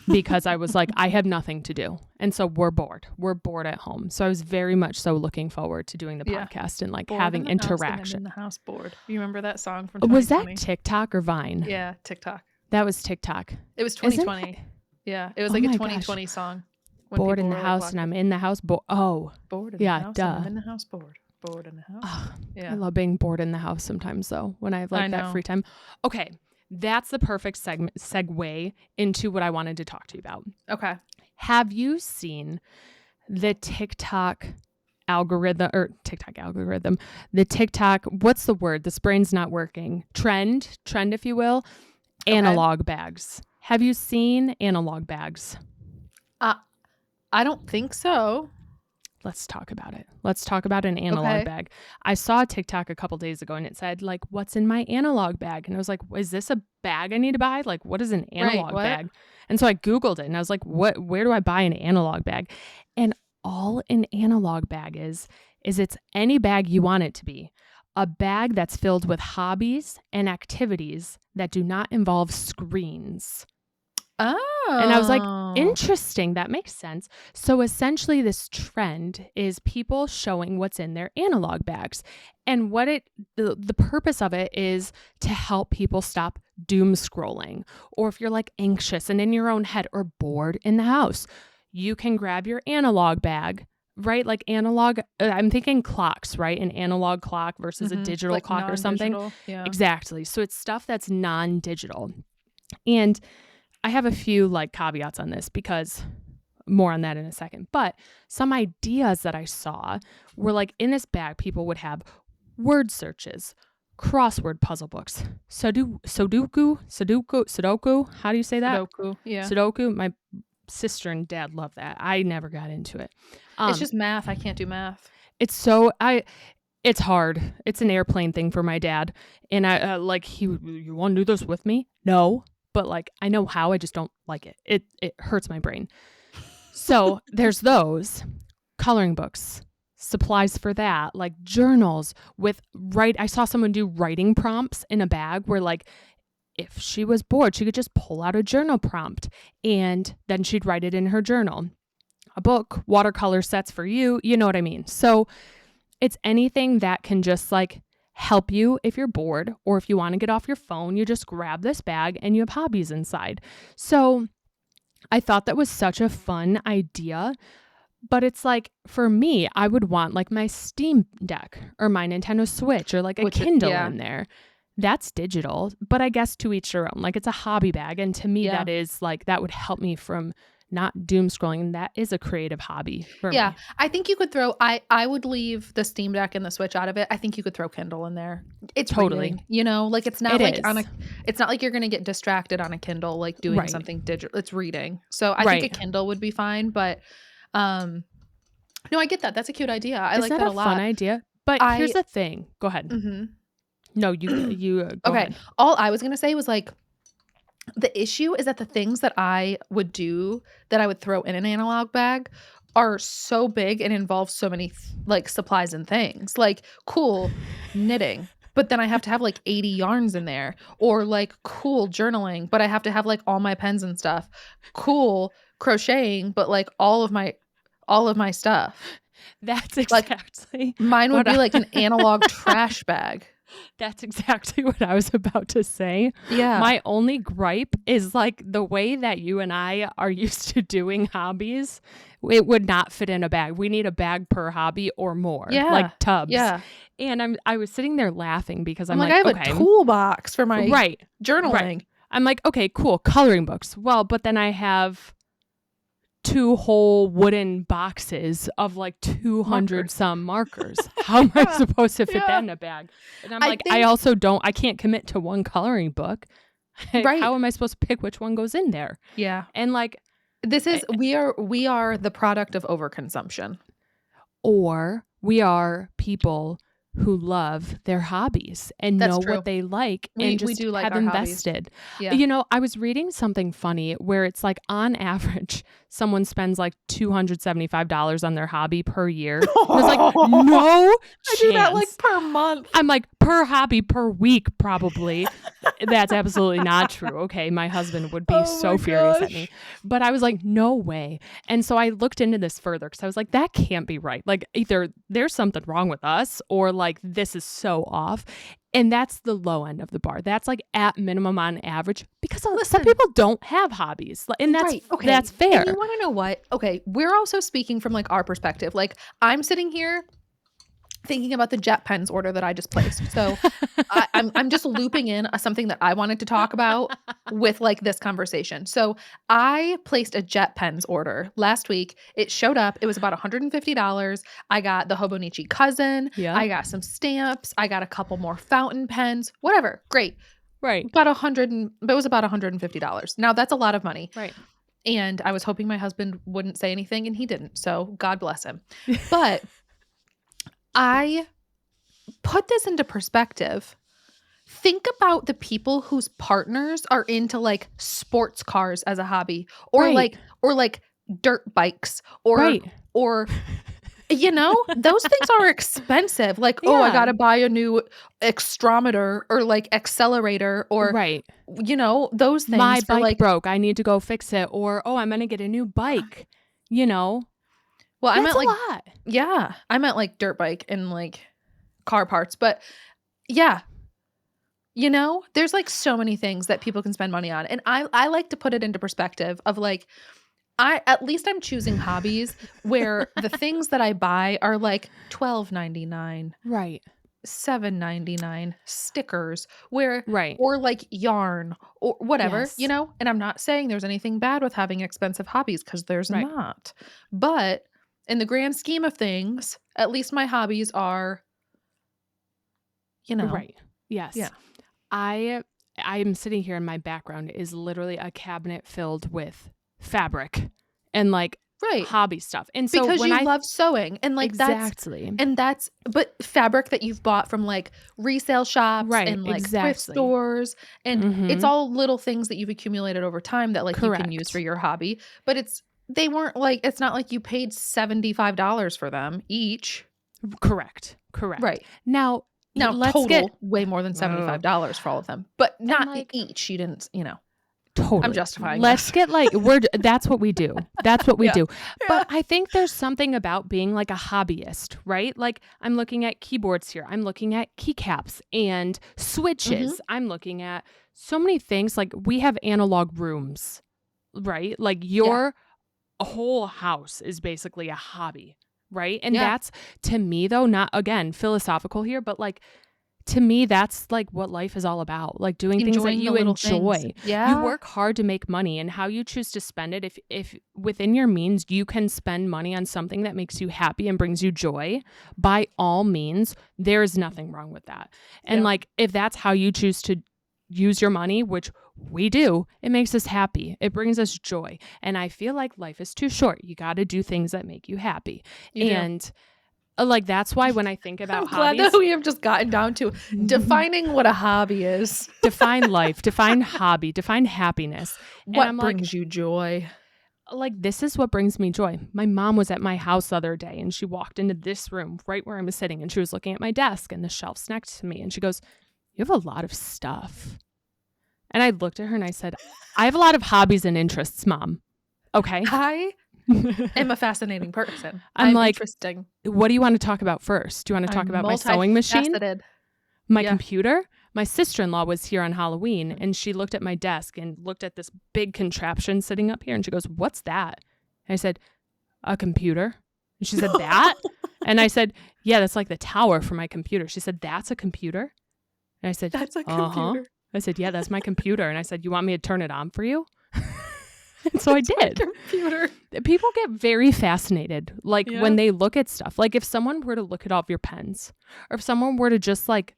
because I was like, I have nothing to do. And so we're bored. We're bored at home. So I was very much so looking forward to doing the podcast and like having interaction. In the house bored. You remember that song from 2020? Was that TikTok or Vine? Yeah, TikTok. That was TikTok. It was 2020. Yeah, it was like a 2020 song. Bored in the house and I'm in the house. Bored in the house. And I'm in the house bored. Bored in the house. Yeah. I love being bored in the house sometimes though, when I have like that free time. Okay. That's the perfect segue into what I wanted to talk to you about. Okay. Have you seen the TikTok algorithm, the TikTok, what's the word? This brain's not working. Trend, if you will, analog bags. Have you seen analog bags? I don't think so. Let's talk about it. Let's talk about an analog bag. I saw a TikTok a couple days ago and it said like, what's in my analog bag? And I was like, is this a bag I need to buy? Like, what is an analog bag? And so I Googled it and I was like, where do I buy an analog bag? And all an analog bag is it's any bag you want it to be. A bag that's filled with hobbies and activities that do not involve screens. Oh. And I was like, interesting. That makes sense. So essentially this trend is people showing what's in their analog bags. And what the purpose of it is to help people stop doom scrolling. Or if you're like anxious and in your own head or bored in the house, you can grab your analog bag, right? Like analog, I'm thinking clocks, right? An analog clock versus a digital like clock or something. Yeah. Exactly. So it's stuff that's non-digital. And I have a few like caveats on this because more on that in a second. But some ideas that I saw were like in this bag, people would have word searches, crossword puzzle books, Sudoku. How do you say that? Sudoku. Yeah. Sudoku. My sister and dad love that. I never got into it. It's just math. I can't do math. It's hard. It's an airplane thing for my dad. And I you want to do this with me? No. But like, I know how, I just don't like it. It hurts my brain. So there's those coloring books, supplies for that, like journals I saw someone do writing prompts in a bag where like, if she was bored, she could just pull out a journal prompt and then she'd write it in her journal. A book, watercolor sets for you, you know what I mean? So it's anything that can just like help you if you're bored, or if you want to get off your phone, you just grab this bag and you have hobbies inside. So I thought that was such a fun idea. But it's like, for me, I would want like my Steam Deck or my Nintendo Switch or like a Kindle in there. That's digital, but I guess to each their own. Like, it's a hobby bag. And to me, that is like, that would help me from not doom scrolling. That is a creative hobby for me. I think you could throw, I would leave the Steam Deck and the Switch out of it. I think you could throw Kindle in there. It's totally reading, you know, like it's not like it's not like you're going to get distracted on a Kindle, like doing something digital. It's reading. So I think a Kindle would be fine, but no, I get that. That's a cute idea. I like that a lot. Fun idea. But here's the thing. Go ahead. No, you go ahead. All I was going to say was like, the issue is that the things that I would do that I would throw in an analog bag are so big and involve so many like supplies and things. Like, cool knitting, but then I have to have like 80 yarns in there, or like cool journaling, but I have to have like all my pens and stuff. Cool crocheting, but like all of my stuff. That's exactly like, mine would be like an analog trash bag. That's exactly what I was about to say. Yeah. My only gripe is like the way that you and I are used to doing hobbies, it would not fit in a bag. We need a bag per hobby or more. Yeah. Like tubs. Yeah. And I was sitting there laughing because I'm like, I have a toolbox for my journaling. Right. I'm like, okay, cool. Coloring books. Well, but then I have 2 whole wooden boxes of like 200 some markers. How am I supposed to fit that in a bag? And I'm like, I can't commit to one coloring book. Right. How am I supposed to pick which one goes in there? Yeah. And like, this is, we are the product of overconsumption. Or we are people who love their hobbies and know what they like and just have invested. Yeah. You know, I was reading something funny where it's like on average, someone spends like $275 on their hobby per year. And it's like, no chance. I do that like per month. I'm like, per hobby per week, probably. That's absolutely not true. Okay. My husband would be so furious at me. But I was like, no way. And so I looked into this further because I was like, that can't be right. Like, either there's something wrong with us, or like this is so off. And that's the low end of the bar. That's like at minimum on average, because some people don't have hobbies. And that's fair. And you want to know what? Okay. We're also speaking from like our perspective. Like, I'm sitting here thinking about the jet pens order that I just placed. So I'm just looping in something that I wanted to talk about with like this conversation. So I placed a jet pens order last week. It showed up. It was about $150. I got the Hobonichi cousin. Yeah. I got some stamps. I got a couple more fountain pens. Whatever. Great. Right. But it was about $150. Now that's a lot of money. Right. And I was hoping my husband wouldn't say anything, and he didn't. So God bless him. But I put this into perspective. Think about the people whose partners are into like sports cars as a hobby, or like dirt bikes, or you know, those things are expensive. Like, I got to buy a new extrometer or like accelerator, or you know, those things. My bike broke. I need to go fix it. Or, I'm going to get a new bike, you know. Well, I meant like, a lot. Yeah, I meant like dirt bike and like car parts, but yeah, you know, there's like so many things that people can spend money on. And I like to put it into perspective of like, at least I'm choosing hobbies where the things that I buy are like $12.99. Right. $7.99 stickers, or like yarn or whatever, you know. And I'm not saying there's anything bad with having expensive hobbies, because there's not. But in the grand scheme of things, at least my hobbies are, you know. Right. Yes. Yeah. I'm sitting here and my background is literally a cabinet filled with fabric and like hobby stuff. And so because when you love sewing, and like that's but fabric that you've bought from like resale shops and like thrift stores, and it's all little things that you've accumulated over time that like you can use for your hobby. But it's not like you paid $75 for them each. Correct. Right. Now let's total way more than $75 for all of them, but not like, each. You didn't, you know. I'm Totally. justifying Let's this. get like that's what we do. That's what we Yeah. do. Yeah. But I think there's something about being like a hobbyist, right? Like I'm looking at keyboards here. I'm looking at keycaps and Mhm. switches. I'm looking at so many things. Like we have analog rooms, right? Like Yeah. your whole house is basically a hobby, right? And Yeah. that's to me though, not again philosophical here, but like to me, that's like what life is all about, like doing things that Enjoying the you little things. enjoy. You Yeah. work hard to make money and how you choose to spend it. If within your means you can spend money on something that makes you happy and brings you joy, by all means, there is nothing wrong with that. And Yep. like if that's how you choose to use your money, which we do, it makes us happy. It brings us joy. And I feel like life is too short. You got to do things that make you happy. You do. And like that's why when I think I'm about glad that hobbies, we have just gotten down to defining what a hobby is. define life, define hobby, define happiness. And I'm What like, brings you joy? this is what brings me joy. My mom was at my house the other day and she walked into this room right where I was sitting and she was looking at my desk and the shelves next to me and she goes, "You have a lot of stuff." And I looked at her and I said, "I have a lot of hobbies and interests, Mom." Okay. I am a fascinating person. I'm I'm like, interesting. what do you want to talk about first? Do you want to talk I'm about my sewing machine? multifaceted. My Yeah. computer? My sister-in-law was here on Halloween and she looked at my desk and looked at this big contraption sitting up here and she goes, "What's that?" And I said, "A computer." And she said, "That?" And I said, "Yeah, that's like the tower for my computer." She said, "That's a computer?" And I said, That's a "Uh-huh." computer. I said, "Yeah, that's my computer." And I said, "You want me to turn it on for you?" And so I My did. computer. People get very fascinated, like Yeah. when they look at stuff. Like if someone were to look at all of your pens, or if someone were to just like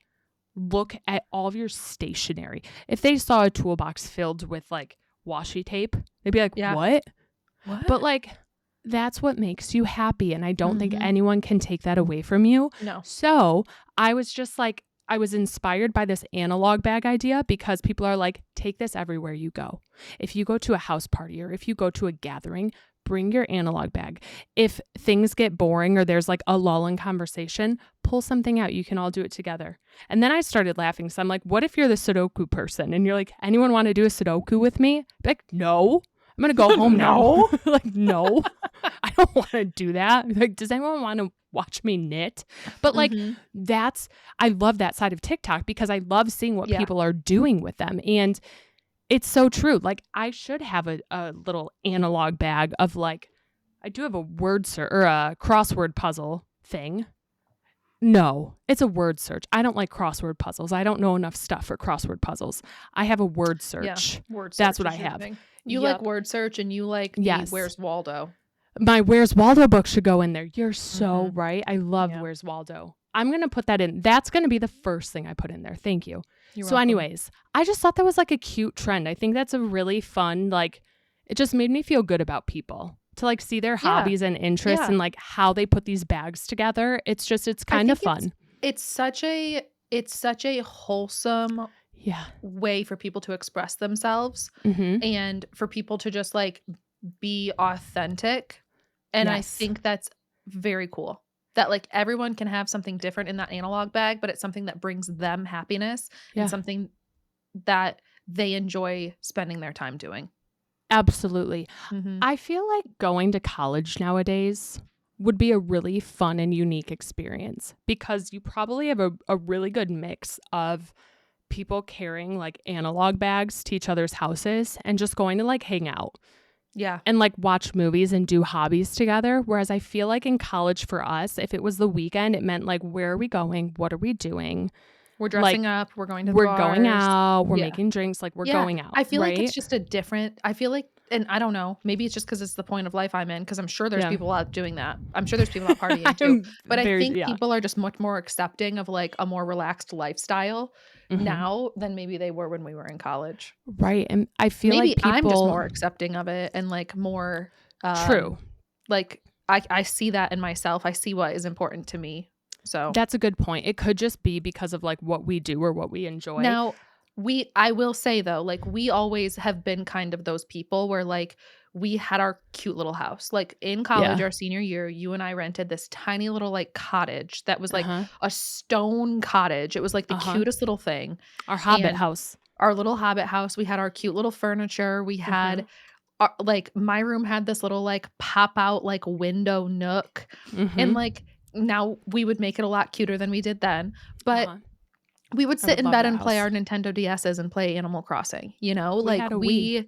look at all of your stationery, if they saw a toolbox filled with like washi tape, they'd be like, Yeah. "What?" What? But like, that's what makes you happy. And I don't think Mhm. anyone can take that away from you. No. So I was just like, I was inspired by this analog bag idea because people are like, take this everywhere you go. If you go to a house party or if you go to a gathering, bring your analog bag. If things get boring or there's like a lull in conversation, pull something out. You can all do it together. And then I started laughing. So I'm like, what if you're the Sudoku person and you're like, anyone want to do a Sudoku with me? Be like, no. I'm going to go home No. now. Like, no, I don't want to do that. Like, does anyone want to watch me knit? But like, Mhm. I love that side of TikTok because I love seeing what Yeah. people are doing with them. And it's so true. Like, I should have a little analog bag of like, I do have a word search or a crossword puzzle thing. No, it's a word search. I don't like crossword puzzles. I don't know enough stuff for crossword puzzles. I have a word Yeah. search. Word search That's what is I your have. thing. You like Yep. word search and you like the Yes. Where's Waldo. My Where's Waldo book should go in there. You're so Mhm. right. I love Yeah. Where's Waldo. I'm going to put that in. That's going to be the first thing I put in there. Thank you. You're So welcome. anyways, I just thought that was like a cute trend. I think that's a really fun, like, it just made me feel good about people to like see their Yeah. hobbies and interests Yeah. and like how they put these bags together. It's I kind of think fun. it's such a wholesome Yeah. way for people to express themselves Mm-hmm. and for people to just like be authentic. And I Yes. think that's very cool. That like everyone can have something different in that analog bag, but it's something that brings them happiness Yeah. and something that they enjoy spending their time doing. Absolutely. Mhm. I feel like going to college nowadays would be a really fun and unique experience because you probably have a really good mix of people carrying like analog bags to each other's houses and just going to like hang out Yeah. and like watch movies and do hobbies together. Whereas I feel like in college for us, if it was the weekend, it meant like, where are we going? What are we doing? We're dressing up, we're going to the We're going bars. out, we're Yeah. making drinks, like we're Yeah. going out. I feel like it's right? just I feel like, and I don't know, maybe it's just because it's the point of life I'm in, because I'm sure there's Yeah. people out doing that. I'm sure there's people out partying too. I'm But I very- think yeah. people are just much more accepting of like a more relaxed lifestyle Mhm. now than maybe they were when we were in college. Right. And I feel Maybe like people I'm just more accepting of it and like more true. like I see that in myself. I see what is important to me. So That's a good point. It could just be because of like what we do or what we enjoy. now I will say though, like we always have been kind of those people where like we had our cute little house. Like in college, Yeah. our senior year, you and I rented this tiny little like cottage that was like Uh-huh. a stone cottage. It was like the Uh-huh. cutest little thing. Our Hobbit And house. our little hobbit house. We had our cute little furniture. We had Mhm. like, my room had this little, like, pop out, like, window nook, and, Mhm. like, now we would make it a lot cuter than we did then, but Uh-huh. we would I sit would in love bed that and play house. our Nintendo DSs and play Animal Crossing, you know? We Like, had a Wii.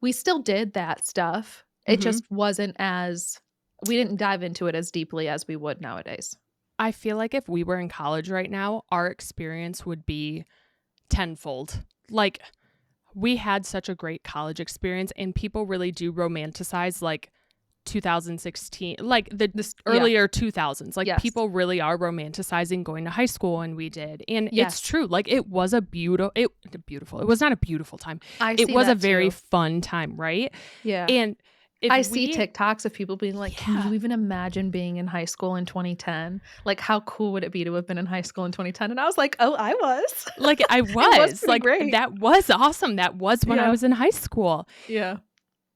we still did that stuff. It Mhm. just wasn't as we didn't dive into it as deeply as we would nowadays. I feel like if we were in college right now, our experience would be tenfold. Like, we had such a great college experience, and people really do romanticize, like, 2016, like, the This yeah. earlier 2000s. Like, Yes. people really are romanticizing going to high school, and we did, and it's Yes. true. Like, it was it was not a beautiful time. I It see was a that very too. fun time, right? Yeah. And if I see we TikToks of people being like, "Can Yeah. you even imagine being in high school in 2010? Like, how cool would it be to have been in high school in 2010?" And I was like, "Oh, I was." Like, I It was was, pretty like, great. that was awesome. That was when I Yeah. was in high school. Yeah.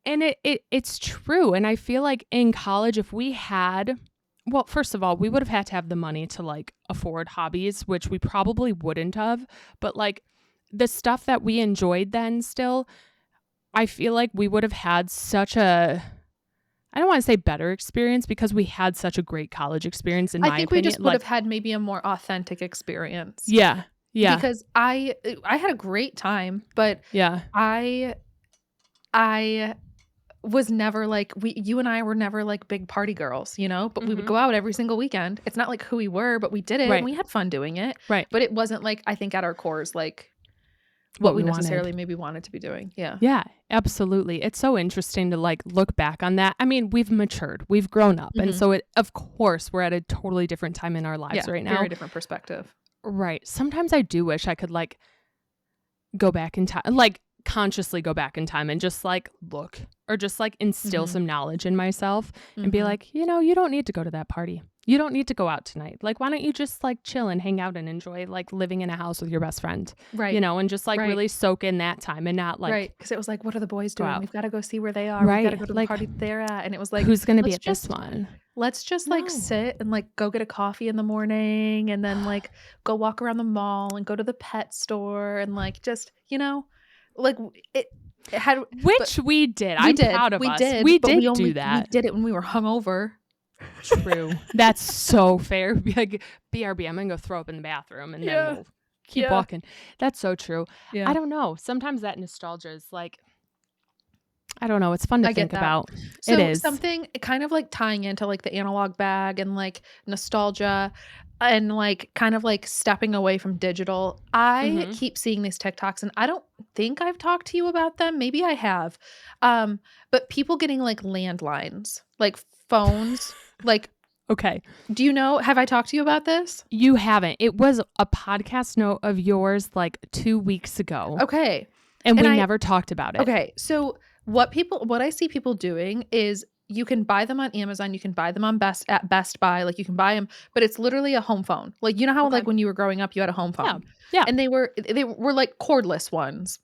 And it's true, and I feel like in college, if we had well, first of all, we would have had to have the money to, like, afford hobbies, which we probably wouldn't have, but, like, the stuff that we enjoyed then still, I feel like we would have had such a I don't wanna say better experience because we had such a great college experience, in I my think we opinion, just would have like had maybe a more authentic experience Yeah. Yeah. because I had a great time, but Yeah. I I was never like you and I were never like big party girls, you know, but we would Mhm. go out every single weekend. It's not like who we were, but we did it and Right. we had fun doing it. Right. But it wasn't like I think at our cores like what What we we necessarily wanted. maybe wanted to be doing. Yeah. Yeah, absolutely. It's so interesting to like look back on that. I mean, we've matured, we've grown up. And Mhm. so of course, we're at a totally different time in our lives Yeah, right very now. different perspective. Right. Sometimes I do wish I could like go back in time, like consciously go back in time and just like look or just like instill Mhm. some knowledge in myself and be Mhm. like, you don't need to go to that party. You don't need to go out tonight. Like, why don't you just like chill and hang out and enjoy like living in a house with your best friend, Right. and just like Right. really soak in that time and not Right. like Because it was like, "What are the boys go doing? out. We've gotta go see where they are. We've gotta Right. go to the Like, party that they're at." And it was like, who's gonna be "Let's at this just one? let's just, like, No. sit and, like, go get a coffee in the morning and then, like, go walk around the mall and go to the pet store and, like, just" Like, it had but Which we did. I'm proud of we us. did, We but did do we that. did it when we were hungover. True. That's so fair. Be like, BRB, I'm gonna go throw up in the bathroom and then Yeah. we'll keep Yeah. walking. That's so true. I Yeah. don't know. Sometimes that nostalgia is like, I don't know. It's fun to I get think that. about. It So is. something kind of like tying into like the analog bag and like nostalgia and like kind of like stepping away from digital. I Mm-hmm. keep seeing these TikToks and I don't think I've talked to you about them. Maybe I have. Um, but people getting like landlines, like phones, like Okay. do you know have I talked to you about this? You haven't. It was a podcast note of yours like 2 weeks ago, Okay. and And we I never talked about it. Okay, so what I see people doing is you can buy them on Amazon, you can buy them on Best Buy, like, you can buy them, but it's literally a home phone. Like, you know how, Okay. like, when you were growing up, you had a home Yeah. phone? Yeah. And they were, like, cordless ones.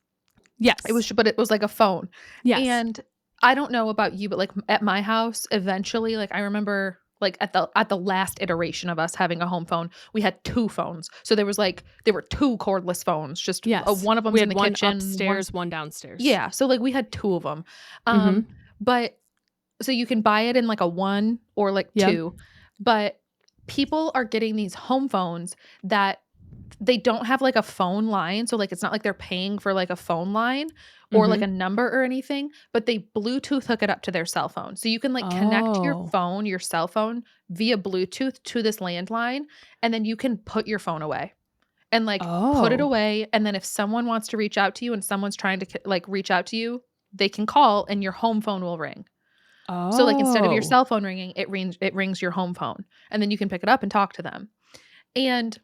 Yes. But it was like a phone. Yes. And I don't know about you, but, like, at my house, eventually, like, I remember, like, at the last iteration of us having a home phone, we had 2 phones. So there were 2 cordless phones, just, Yes. one of We them's in had the one kitchen, one's upstairs, one downstairs. yeah, so, like, we had 2 of them. Mm-hmm. But so you can buy it in, like, a 1 or, like, Yep. 2, but people are getting these home phones that they don't have, like, a phone line, so, like, it's not like they're paying for, like, a phone line or, like, Mm-hmm. a number or anything, but they Bluetooth hook it up to their cell phone. So you can, like, connect Oh. your cell phone via Bluetooth to this landline, and then you can put your phone away and, like, put it Oh. away, and then if someone wants to reach out to you and someone's trying to like, reach out to you, they can call and your home phone will ring. So, like, instead of your Oh. cell phone ringing, it rings your home phone, and then you can pick it up and talk to them. And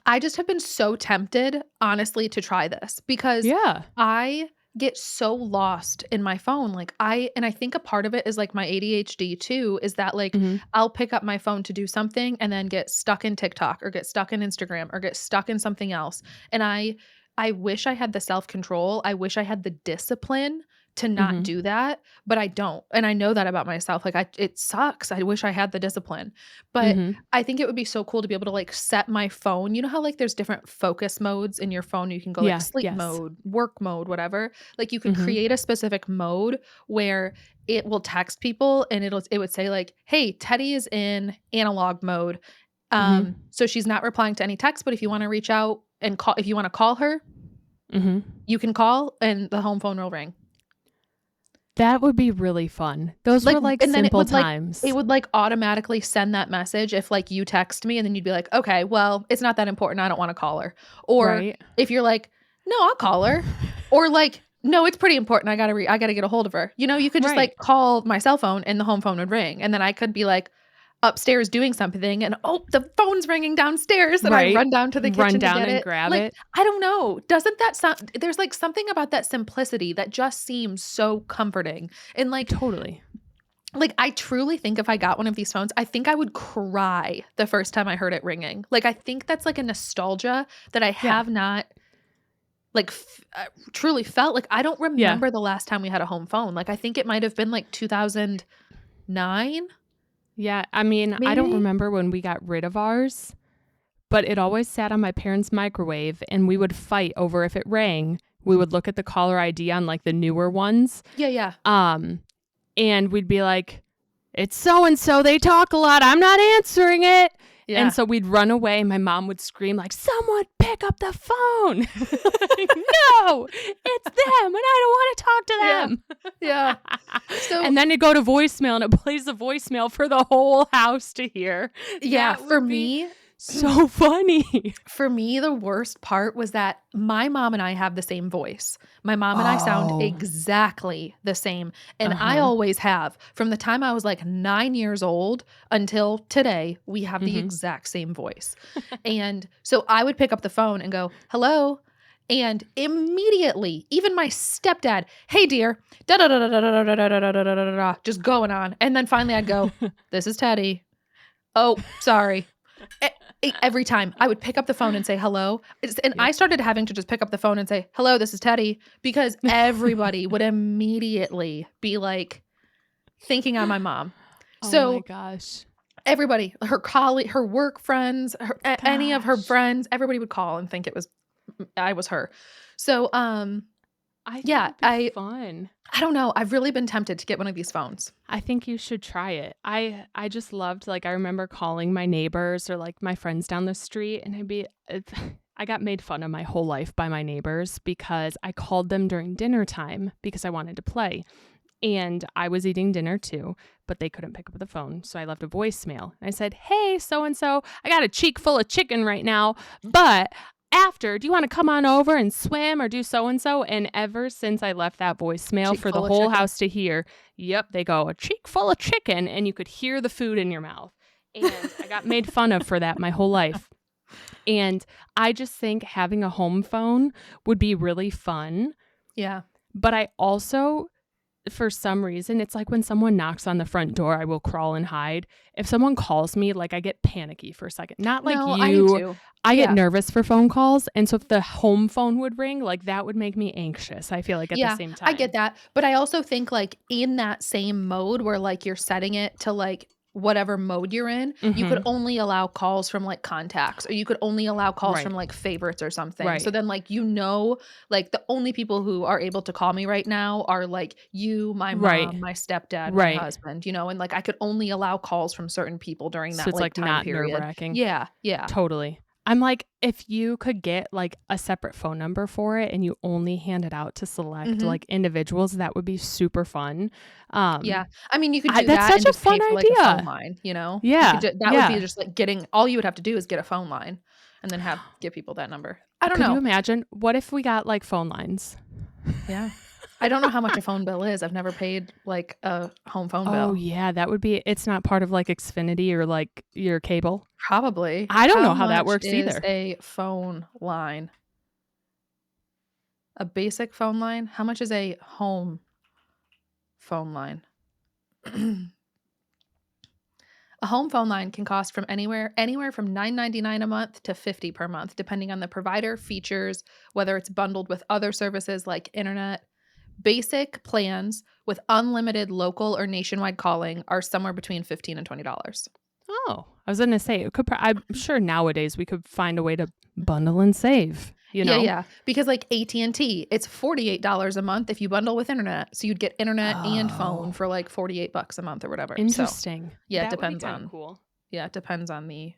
I just have been so tempted, honestly, to try this because Yeah. I get so lost in my phone. Like, I think a part of it is, like, my ADHD too, is that, like, Mhm. I'll pick up my phone to do something and then get stuck in TikTok or get stuck in Instagram or get stuck in something else. And I wish I had the self-control. I wish I had the discipline to not Mhm. do that, but I don't, and I know that about myself, like, it sucks, I wish I had the discipline, but Mhm. I think it would be so cool to be able to, like, set my phone. You know how, like, there's different focus modes in your phone? You can go, like, Yeah, sleep yes. mode, work mode, whatever. Like, you could Mhm. create a specific mode where it will text people and it would say, like, "Hey, Teddy is in analog mode, Mhm. so she's not replying to any texts, but if you wanna reach out and call if you wanna call her, Mhm. you can call and the home phone will ring." That would be really fun. Those Like, were, like, and then simple it times. would, like, automatically send that message if, like, you text me and then you'd be like, "Okay, well, it's not that important, I don't wanna call her." Or Right? if you're like, "No, I'll call her." Or like, "No, it's pretty important, I gotta get a hold of her." You know, you could just, Right. like, call my cell phone and the home phone would ring, and then I could be, like, upstairs doing something and, "Oh, the phone's ringing downstairs," and I Right. run down to the Run kitchen to down get and it. grab Like, it. I don't know, doesn't that sound there's, like, something about that simplicity that just seems so comforting, and, Totally. I truly think if I got one of these phones, I think I would cry the first time I heard it ringing. Like, I think that's, like, a nostalgia that I Yeah. have not, like, truly felt. Like, I don't Yeah. remember the last time we had a home phone. Like, I think it might have been, like, 2009, Yeah, I mean, I don't maybe? remember when we got rid of ours, but it always sat on my parents' microwave, and we would fight over if it rang. We would look at the caller ID on, like, the newer ones, Yeah, yeah. um, and we'd be like, "It's so and so, they talk a lot, I'm not answering it." And Yeah. so we'd run away, my mom would scream like, "Someone pick up the phone." Like, "No, it's them, and I don't wanna talk to Yeah. them." Yeah. So And then you go to voicemail, and it plays the voicemail for the whole house to hear. yeah, That for would be me so funny. For me, the worst part was that my mom and I have the same voice. My mom and I sound Oh. exactly the same, and I Uh-huh. always have. From the time I was, like, 9 years old until today, we have the Mhm. exact same voice. And so I would pick up the phone and go, "Hello?" And immediately, even my stepdad, "Hey, dear," da da da da da da da da da da da da da da, just going on. And then finally I'd go, "This is Teddy." "Oh, sorry." E every time I would pick up the phone and say, "Hello," and Yep. I started having to just pick up the phone and say, "Hello, this is Teddy," because everybody would immediately be, like, thinking I'm my mom. Oh my So, gosh. everybody, her work friends, any of her Gosh. friends, everybody would call and think it was I was her. So, I think yeah, it'd be fun. I don't know, I've really been tempted to get one of these phones. I think you should try it. I just loved, like, I remember calling my neighbors or, like, my friends down the street, and I got made fun of my whole life by my neighbors because I called them during dinner time because I wanted to play. And I was eating dinner too, but they couldn't pick up the phone. So I left a voicemail. I said, "Hey, so and so, I got a cheek full of chicken right now, but after, do you want to come on over and swim or do so and so?" And ever since I left that voicemail Cheek for the full of whole chicken. house to hear, yep, they go, "A cheek full of chicken," and you could hear the food in your mouth. And I got made fun of for that my whole life. And I just think having a home phone would be really fun. Yeah. But I also, for some reason, it's like when someone knocks on the front door, I will crawl and hide. If someone calls me, like, I get panicky for a second. Not like No, I do you. too. I get Yeah. nervous for phone calls, and so if the home phone would ring, like, that would make me anxious, I feel like, at the Yeah, same I get time. that, but I also think, like, in that same mode where, like, you're setting it to, like, whatever mode you're in, you could Mhm. only allow calls from, like, contacts, or you could only allow calls from, Right. like, favorites or something, so Right. then, like, like, the only people who are able to call me right now are, like, you, my Right. mom, my stepdad, my Right. husband, and, like, I could only allow calls from certain people during So that, it's, like, like, time not period. nerve-wracking. Yeah, yeah. Totally. I'm like, if you could get, like, a separate phone number for it and you only hand it out to select, Mhm. like, individuals, that would be super fun. Um, Yeah. I mean, you could do that's that such and a just fun pay for, like, a phone idea. line, you know? You could Yeah, that would be yeah. just, like, getting all you would have to do is get a phone line and then give people that number. I don't Could you know. imagine? What if we got, like, phone lines? Yeah. I don't know how much a phone bill is. I've never paid, like, a home phone Oh, bill. yeah, that would be it's not part of, like, Xfinity or, like, your cable? Probably. I don't How know how that much works is either. a phone line? A basic phone line? How much is a home phone line? A home phone line can cost from anywhere from $9.99 a month to 50 per month, depending on the provider, features, whether it's bundled with other services like internet, basic plans with unlimited local or nationwide calling are somewhere between $15 and $20. Oh, I was gonna say it could. I'm sure nowadays we could find a way to bundle and save. You Yeah, know? yeah, because, like, AT&T, it's $48 a month if you bundle with internet, so you'd get internet and phone Oh, for, like, $48 a month or whatever, so, interesting. yeah, That would be kind of cool. it depends on the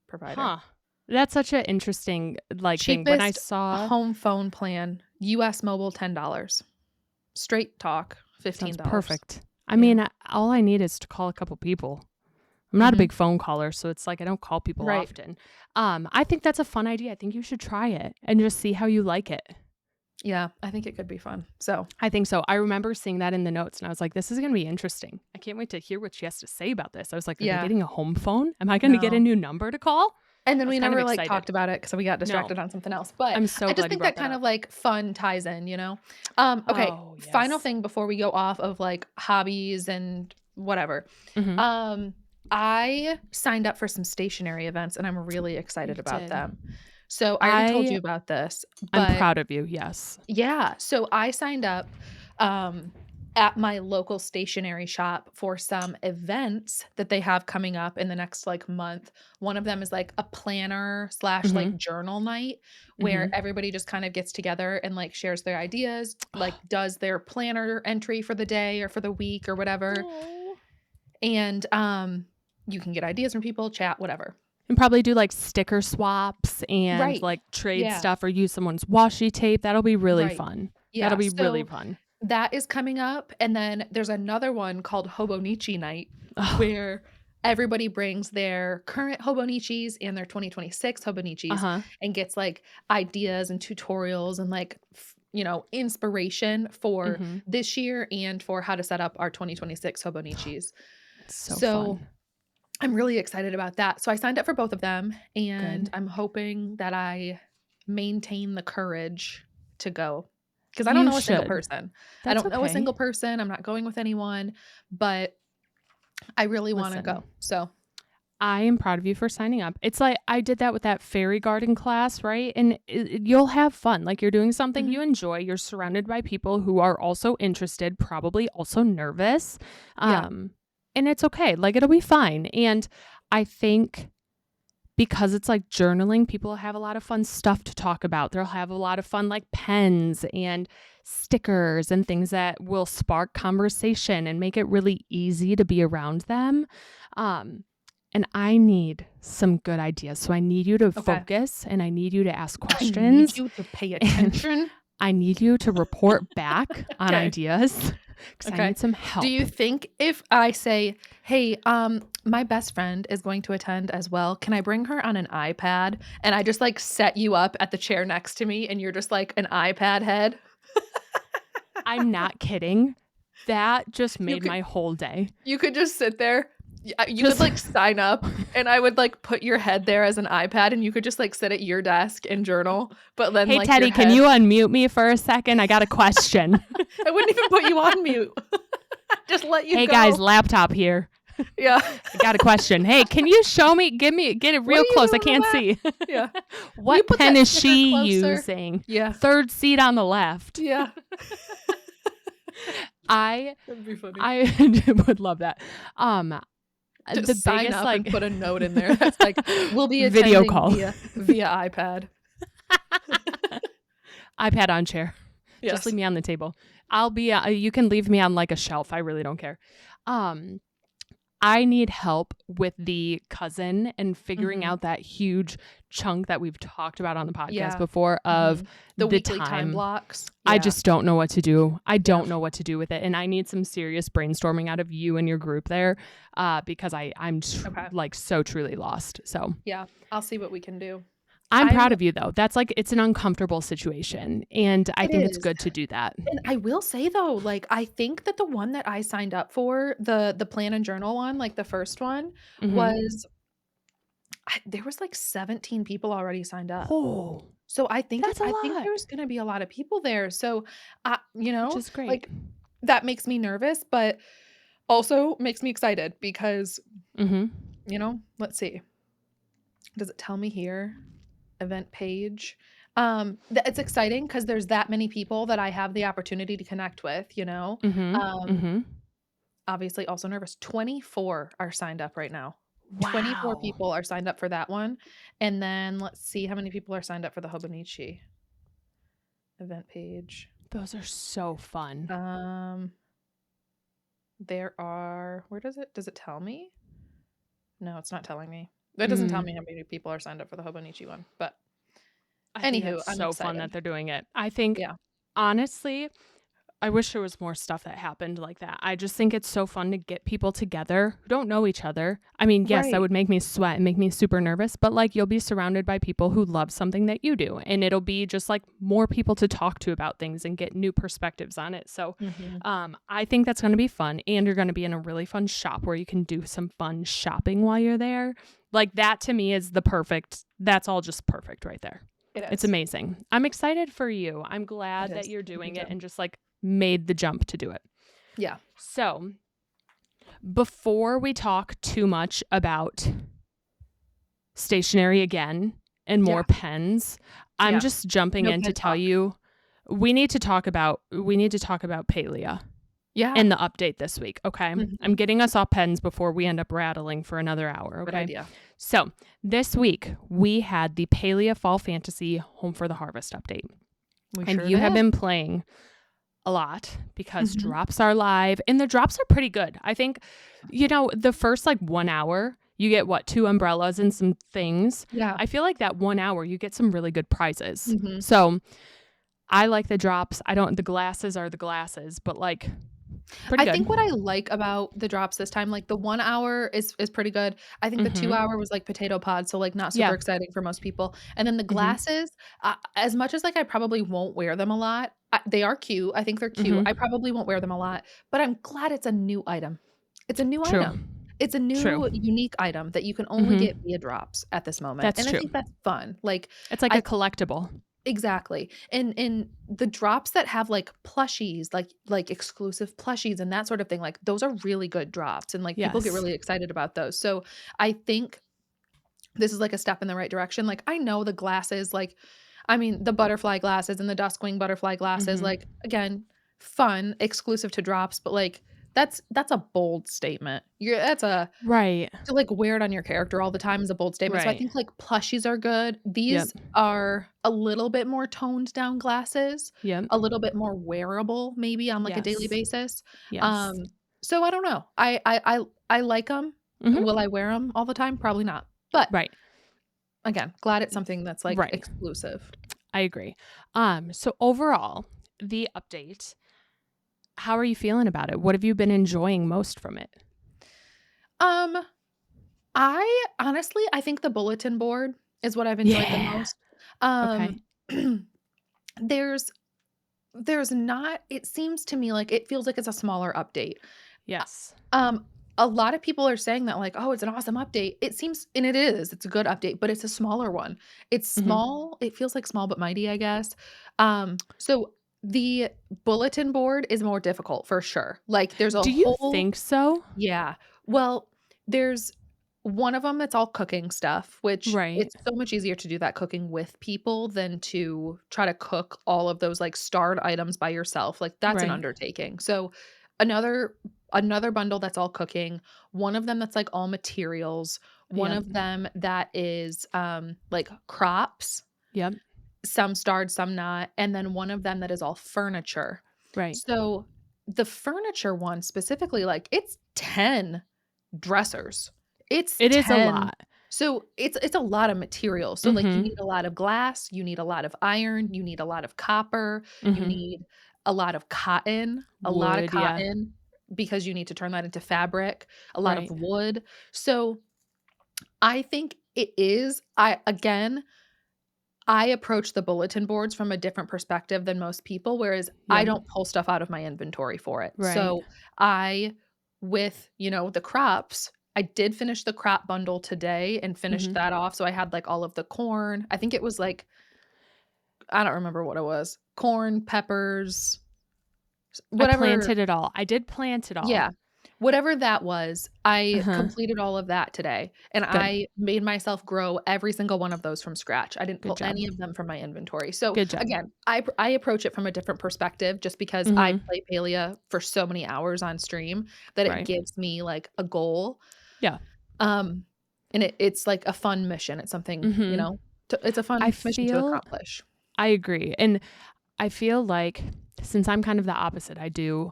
provider. Huh. That's such an interesting like thing. When I Cheapest saw home phone plan, US Mobile, $10. Straight talk, sounds $15. perfect. I Yeah. mean, all I need is to call a couple people. I'm not a Mhm. big phone caller, so it's like I don't call people Right. often. I think that's a fun idea. I think you should try it and just see how you like it. Yeah, I think it could be fun, so I think so. I remember seeing that in the notes and I was like, this is going to be interesting. I can't wait to hear what she has to say about this. I was like, are they yeah, getting a home phone? Am I going to get a no. new number to call? And then I was we kind of never, like, excited. talked about it because we got No, distracted on something else, but I'm so I just glad you think brought that that kind up. of, like, fun ties in, you know? Okay, Oh, final yes. thing before we go off of, like, hobbies and whatever. Hmm. Um, I signed up for some stationery events, and I'm really You excited about did. them. So, I already told I you about this, I'm but proud of you. Yes. yeah, so I signed up, um, at my local stationery shop for some events that they have coming up in the next, like, month. One of them is, like, a planner slash, Hmm. like, journal night Hmm. where everybody just kind of gets together and, like, shares their ideas, like, does their planner entry for the day or for the week or whatever, Oh. and, you can get ideas from people, chat, whatever. And probably do like sticker swaps and Right. like trade Yeah. stuff or use someone's washi tape. That'll be really Right. fun. That'll Yeah, be really so fun. that is coming up, and then there's another one called Hobonichi Night, Oh, where everybody brings their current Hobonichis and their 2026 Hobonichis uh-huh. and gets, like, ideas and tutorials and, like, inspiration for Mhm. this year and for how to set up our 2026 Hobonichis. So So, fun. I'm really excited about that. So I signed up for both of them, and Good. I'm hoping that I maintain the courage to go, because I don't You know a single should. person. I That's don't know a okay. single person, I'm not going with anyone, but I really wanna Listen, go. So I am proud of you for signing up. It's like I did that with that fairy garden class, right? And you'll have fun. Like you're doing something mhm, you enjoy. You're surrounded by people who are also interested, probably also nervous. yeah, Um, and it's okay. Like it'll be fine. And I think because it's like journaling, people have a lot of fun stuff to talk about. They'll have a lot of fun, like pens and stickers and things that will spark conversation and make it really easy to be around them. Um, and I need some good ideas. So I need you to okay. focus and I need you to ask I need questions you to pay and attention. I need you to report back on Okay. ideas because I Okay. need some Do help. you think if I say, "Hey, my best friend is going to attend as well. Can I bring her on an iPad?" And I just, like, set you up at the chair next to me, and you're just, like, an iPad head? I'm not kidding. That just You made could my whole day. you could just sit there. You could, Just like, sign up, and I would, like, put your head there as an iPad, and you could just, like, sit at your desk and journal, but then, hey, like, your Teddy, can head you unmute me for a second? I got a question. I wouldn't even put you on mute. Just let you Hey, guys, go. laptop here. Yeah. I got a question. Hey, can you show me? Get it "What are real you close. I doing with can't that?" see. Yeah. "Will you What put pen that is sticker she closer?" using? Yeah. Third seat on the left. Yeah. I That'd be funny. I would love that. Um, the Just sign biggest up and like put a note in there that's like, "We'll be video attending call, via iPad." iPad on chair. Just leave Yes. me on the table. I'll be. You can leave me on like a shelf. I really don't care. Um, I need help with the cousin and figuring Mhm. out that huge chunk that we've talked about on the podcast Yeah. before of Mhm. The the weekly time time. blocks. I Yeah. just don't know what to do. I Yeah. don't know what to do with it. And I need some serious brainstorming out of you and your group there because Okay. like so truly lost. So Yeah. I'll see what we can do. I'm I'm proud of you though. That's like, it's an uncomfortable situation. And I It think it's is. good to do that. And I will say though, like, I think that the one that I signed up for, the plan and journal one, like the first one, Hmm. was there was like 17 people already signed up. Oh, So that's a I think lot, there's gonna be a lot of people there. So, which is great. like, that makes me nervous, but also makes me excited because, Hmm. let's see. Does it tell me here? Event page. It's exciting because there's that many people that I have the opportunity to connect with, you know? Mhm. Um, Mhm. Obviously also nervous. 24 are signed up right now. 24 Wow. people are signed up for that one, and then let's see how many people are signed up for the Hobonichi event page. Those are so fun. Um, there are where does it tell me? No, it's not telling me. That doesn't tell Mm. me how many people are signed up for the Hobonichi one, but I think anywho, that's I'm so fun that excited. they're doing it. I think, Yeah. honestly, I wish there was more stuff that happened like that. I just think it's so fun to get people together who don't know each other. I mean, yes, that Right. would make me sweat and make me super nervous, but like you'll be surrounded by people who love something that you do. And it'll be just like more people to talk to about things and get new perspectives on it. So Mhm. I think that's going to be fun. And you're going to be in a really fun shop where you can do some fun shopping while you're there. Like that to me is that's all just perfect right there. It It's is. amazing. I'm excited for you. I'm It glad that is. you're Me doing it too. and just like made the jump to do it. Yeah. So, before we talk too much about stationery again and more Yeah. pens, I'm Yeah. just jumping No in to pen tell talk. you we need to talk about Palia Yeah. and the update this week, okay? I'm Mhm. getting us off pens before we end up rattling for another hour, Good okay? idea. So, this week we had the Palia Fall Fantasy Home for the Harvest update. We And sure you have did. been playing a lot because Mhm. drops are live and the drops are pretty good. I think, the first like 1 hour, you get what, two umbrellas and some things. Yeah. I feel like that 1 hour, you get some really good prizes. Mhm. So I like the drops. The glasses are the glasses, but like pretty I good. think what I like about the drops this time, like the 1 hour is pretty good. I think the 2 Mm-hmm. hour was like potato pod, so like not super Yeah. exciting for most people. And then the Mm-hmm. glasses, as much as like I probably won't wear them a lot, they are cute. I think they're cute. I Mm-hmm. probably won't wear them a lot, but I'm glad it's a new item. It's a new True. item. It's a True. new unique item that you can only get Mm-hmm. via drops at this moment. That's And I true. think that's fun. Like It's like I a collectible. Exactly, and the drops that have, like, plushies, like, exclusive plushies and that sort of thing, like, those are really good drops, and, like, people get Yes. really excited about those, so I think this is, like, a step in the right direction, like, I know the glasses, like I mean, the butterfly glasses and the Duskwing butterfly glasses, Mm-hmm. like, again, fun, exclusive to drops, but, like, that's a bold statement. You're that's a Right. To, like, wear it on your character all the time is a bold statement, so I Right. think, like, plushies are good. Yep. These are a little bit more toned down glasses, Yep. a little bit more wearable maybe on, like, a daily Yes. basis. Yes. Um, so I don't know. I like them. Mm-hmm. Will I wear them all the time? Probably not. But, Right. again, glad it's something that's, like, Right. exclusive. I agree. So overall, the update, how are you feeling about it? What have you been enjoying most from it? Um, I honestly, I think the bulletin board is what I've enjoyed the Yeah. most. Okay. Um, there's There's not it seems to me like it feels like it's a smaller update. Uh, Yes. a lot of people are saying that like, "Oh, it's an awesome update." It seems and it is, it's a good update, but it's a smaller one. It's Mhm. small, it feels like small but mighty, I guess. So the bulletin board is more difficult for sure. Like, there's a Do you whole think so? Yeah. Well, there's one of them that's all cooking stuff, which Right. it's so much easier to do that cooking with people than to try to cook all of those, like, starred items by yourself, like, that's an Right. undertaking. So, another another bundle that's all cooking, one of them that's, like, all materials, one Yep. of them that is, like, crops, Yep. some starred, some not, and then one of them that is all furniture. Right. So, the furniture one specifically, like, it's 10 dressers. It's It is a 10 lot. so it's a lot of material. So, like, you Mhm. need a lot of glass, you need a lot of iron, you need a lot of copper, you Mhm. need a lot of Wood, yeah. cotton because you need to turn that into fabric, a lot of Right. wood. So, I think it is I approach the bulletin boards from a different perspective than most people, whereas I Yep. don't pull stuff out of my inventory for it. Right. So, I with, the crops, I did finish the crop bundle today and finished Mhm. that off, so I had, like, all of the corn. I think it was, like I don't remember what it was. Corn, peppers, I whatever. planted it all. I did plant it all. Yeah. Whatever that was, I Uh-huh. completed all of that today, and Good. I made myself grow every single one of those from scratch. I didn't Good pull job. any of them from my inventory. So, Good job. again, I approach it from a different perspective just because I Mhm. play Palia for so many hours on stream that it Right. gives me, like, a goal, Yeah. um, and it's like a fun mission. It's something, Mhm. it's a I fun mission to feel accomplish. I agree, and I feel like since I'm kind of the opposite, I do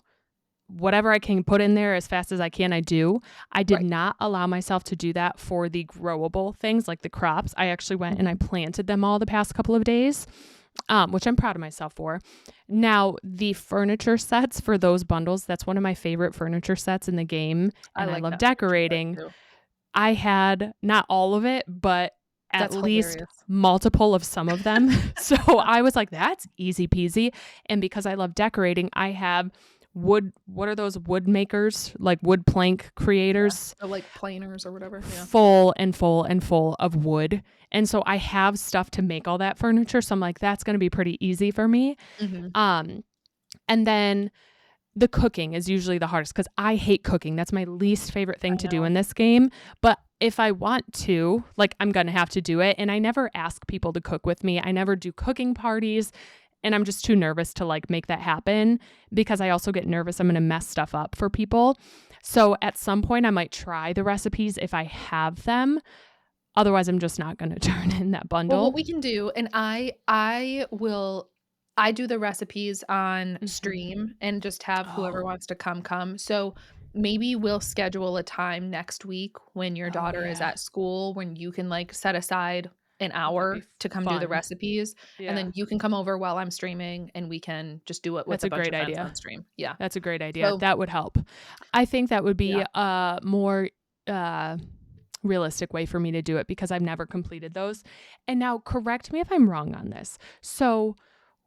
whatever I can put in there as fast as I can, I do. I did Right. not allow myself to do that for the growable things like the crops. I actually went and I Mhm. planted them all the past couple of days, which I'm proud of myself for. Now, the furniture sets for those bundles, that's one of my favorite furniture sets in the game, I and I like love that furniture set decorating. too. I had not all of it, but at That's least hilarious. multiple of some of them. So I was like, that's easy peasy. And because I love decorating, I have wood, what are those wood makers, like wood plank Yeah. creators, Or, like, planers or whatever, yeah. full and full and full of wood. And so I have stuff to make all that furniture. So I'm like, that's going to be pretty easy for me. Mhm. Um, and then the cooking is usually the hardest because I hate cooking. That's my least favorite thing I to do in know. this game. But if I want to, like, I'm going to have to do it. And I never ask people to cook with me. I never do cooking parties. And I'm just too nervous to like make that happen because I also get nervous I'm going to mess stuff up for people. So at some point, I might try the recipes if I have them. Otherwise, I'm just not going to turn in that Well, what bundle. we can do and I do the recipes on Mhm. stream and just have whoever Oh, wants to come. So, maybe we'll schedule a time next week when your oh, daughter is yeah. at school when you can, like, set aside an Oh, that'd be hour to come do the fun. recipes, and Yeah. then you can come over while I'm streaming, and we can just do it with That's a a bunch great of friends idea. on stream. Yeah. That's a great idea. So That would help. I think that would yeah. be a more uh, realistic way for me to do it because I've never completed those. And now, correct me if I'm wrong on this. So,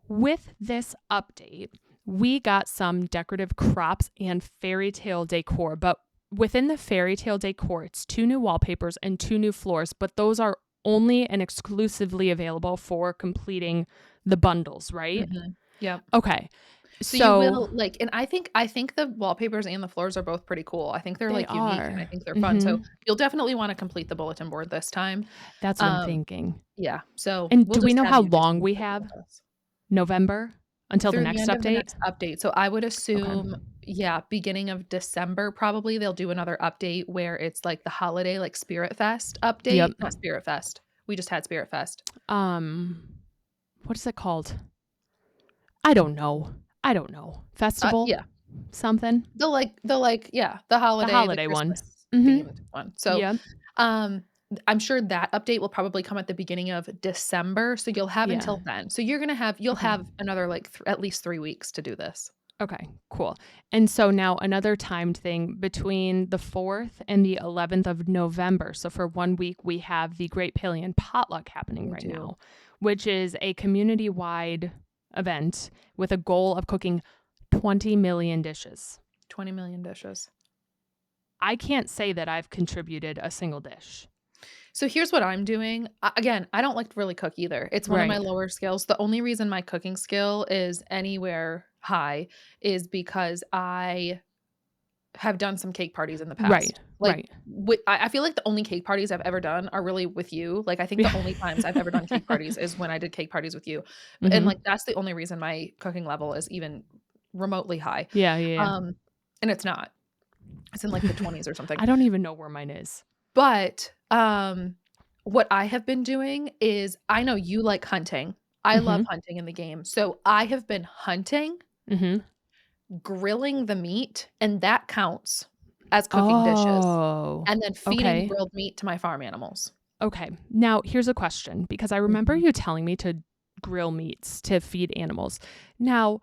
with this update, we got some decorative crops and fairy tale decor, but within the fairy tale decor, it's 2 new wallpapers and 2 new floors, but those are only and exclusively available for completing the bundles, right? Mhm. Yep. Okay. So you So will like and I think the wallpapers and the floors are both pretty cool. I think they're, they like, unique, and I are. think they're fun, so Mhm. you'll definitely wanna complete the bulletin board this time. That's what I'm Um, thinking. yeah, so And we'll do we just know have how you do long some we cooking have? with us. November until the Through the next end of the update? next update, so I would Okay. assume, yeah, beginning of December, probably, they'll do another update where it's, like, the holiday, like, Spirit Fest Yep. update not Spirit Fest, we just had Spirit Fest. Um, what is it called? I don't know. I don't know. Festival? Yeah. Something? Yeah, the The holiday, the holiday one. Christmas Mhm. themed one. So, Yep. um, I'm sure that update will probably come at the beginning of December, so you'll have Yeah. until then. So you'll Okay. have another, like, at least 3 weeks to do this. Okay, cool. And so now another timed thing between the 4th and the 11th of November. So for 1 week, we have the Great Paleon Potluck happening We right do now, which is a community-wide event with a goal of cooking 20 million dishes. 20,000,000 dishes. I can't say that I've contributed a single dish. So here's what I'm doing. Again, I don't like to really cook either. It's one of my Right. lower skills. The only reason my cooking skill is anywhere high is because I have done some cake parties in the Right. past. Like, Right. I feel like the only cake parties I've ever done are really with you. Like, I think the Yeah. only times I've ever done cake parties is when I did cake parties with you. And, Mhm. like, that's the only reason my cooking level is even remotely high. Yeah, yeah, Um, and it's not. It's in, like, the yeah. 20s or something. I don't even know where mine is. But, what I have been doing is I know you like hunting. I love Mhm. hunting in the game. So I have been hunting, Mhm. grilling the meat, and that counts as cooking dishes, Oh, and then feeding okay. grilled meat to my farm animals. Okay. Now, here's a question because I remember Mhm. you telling me to grill meats to feed animals. Now,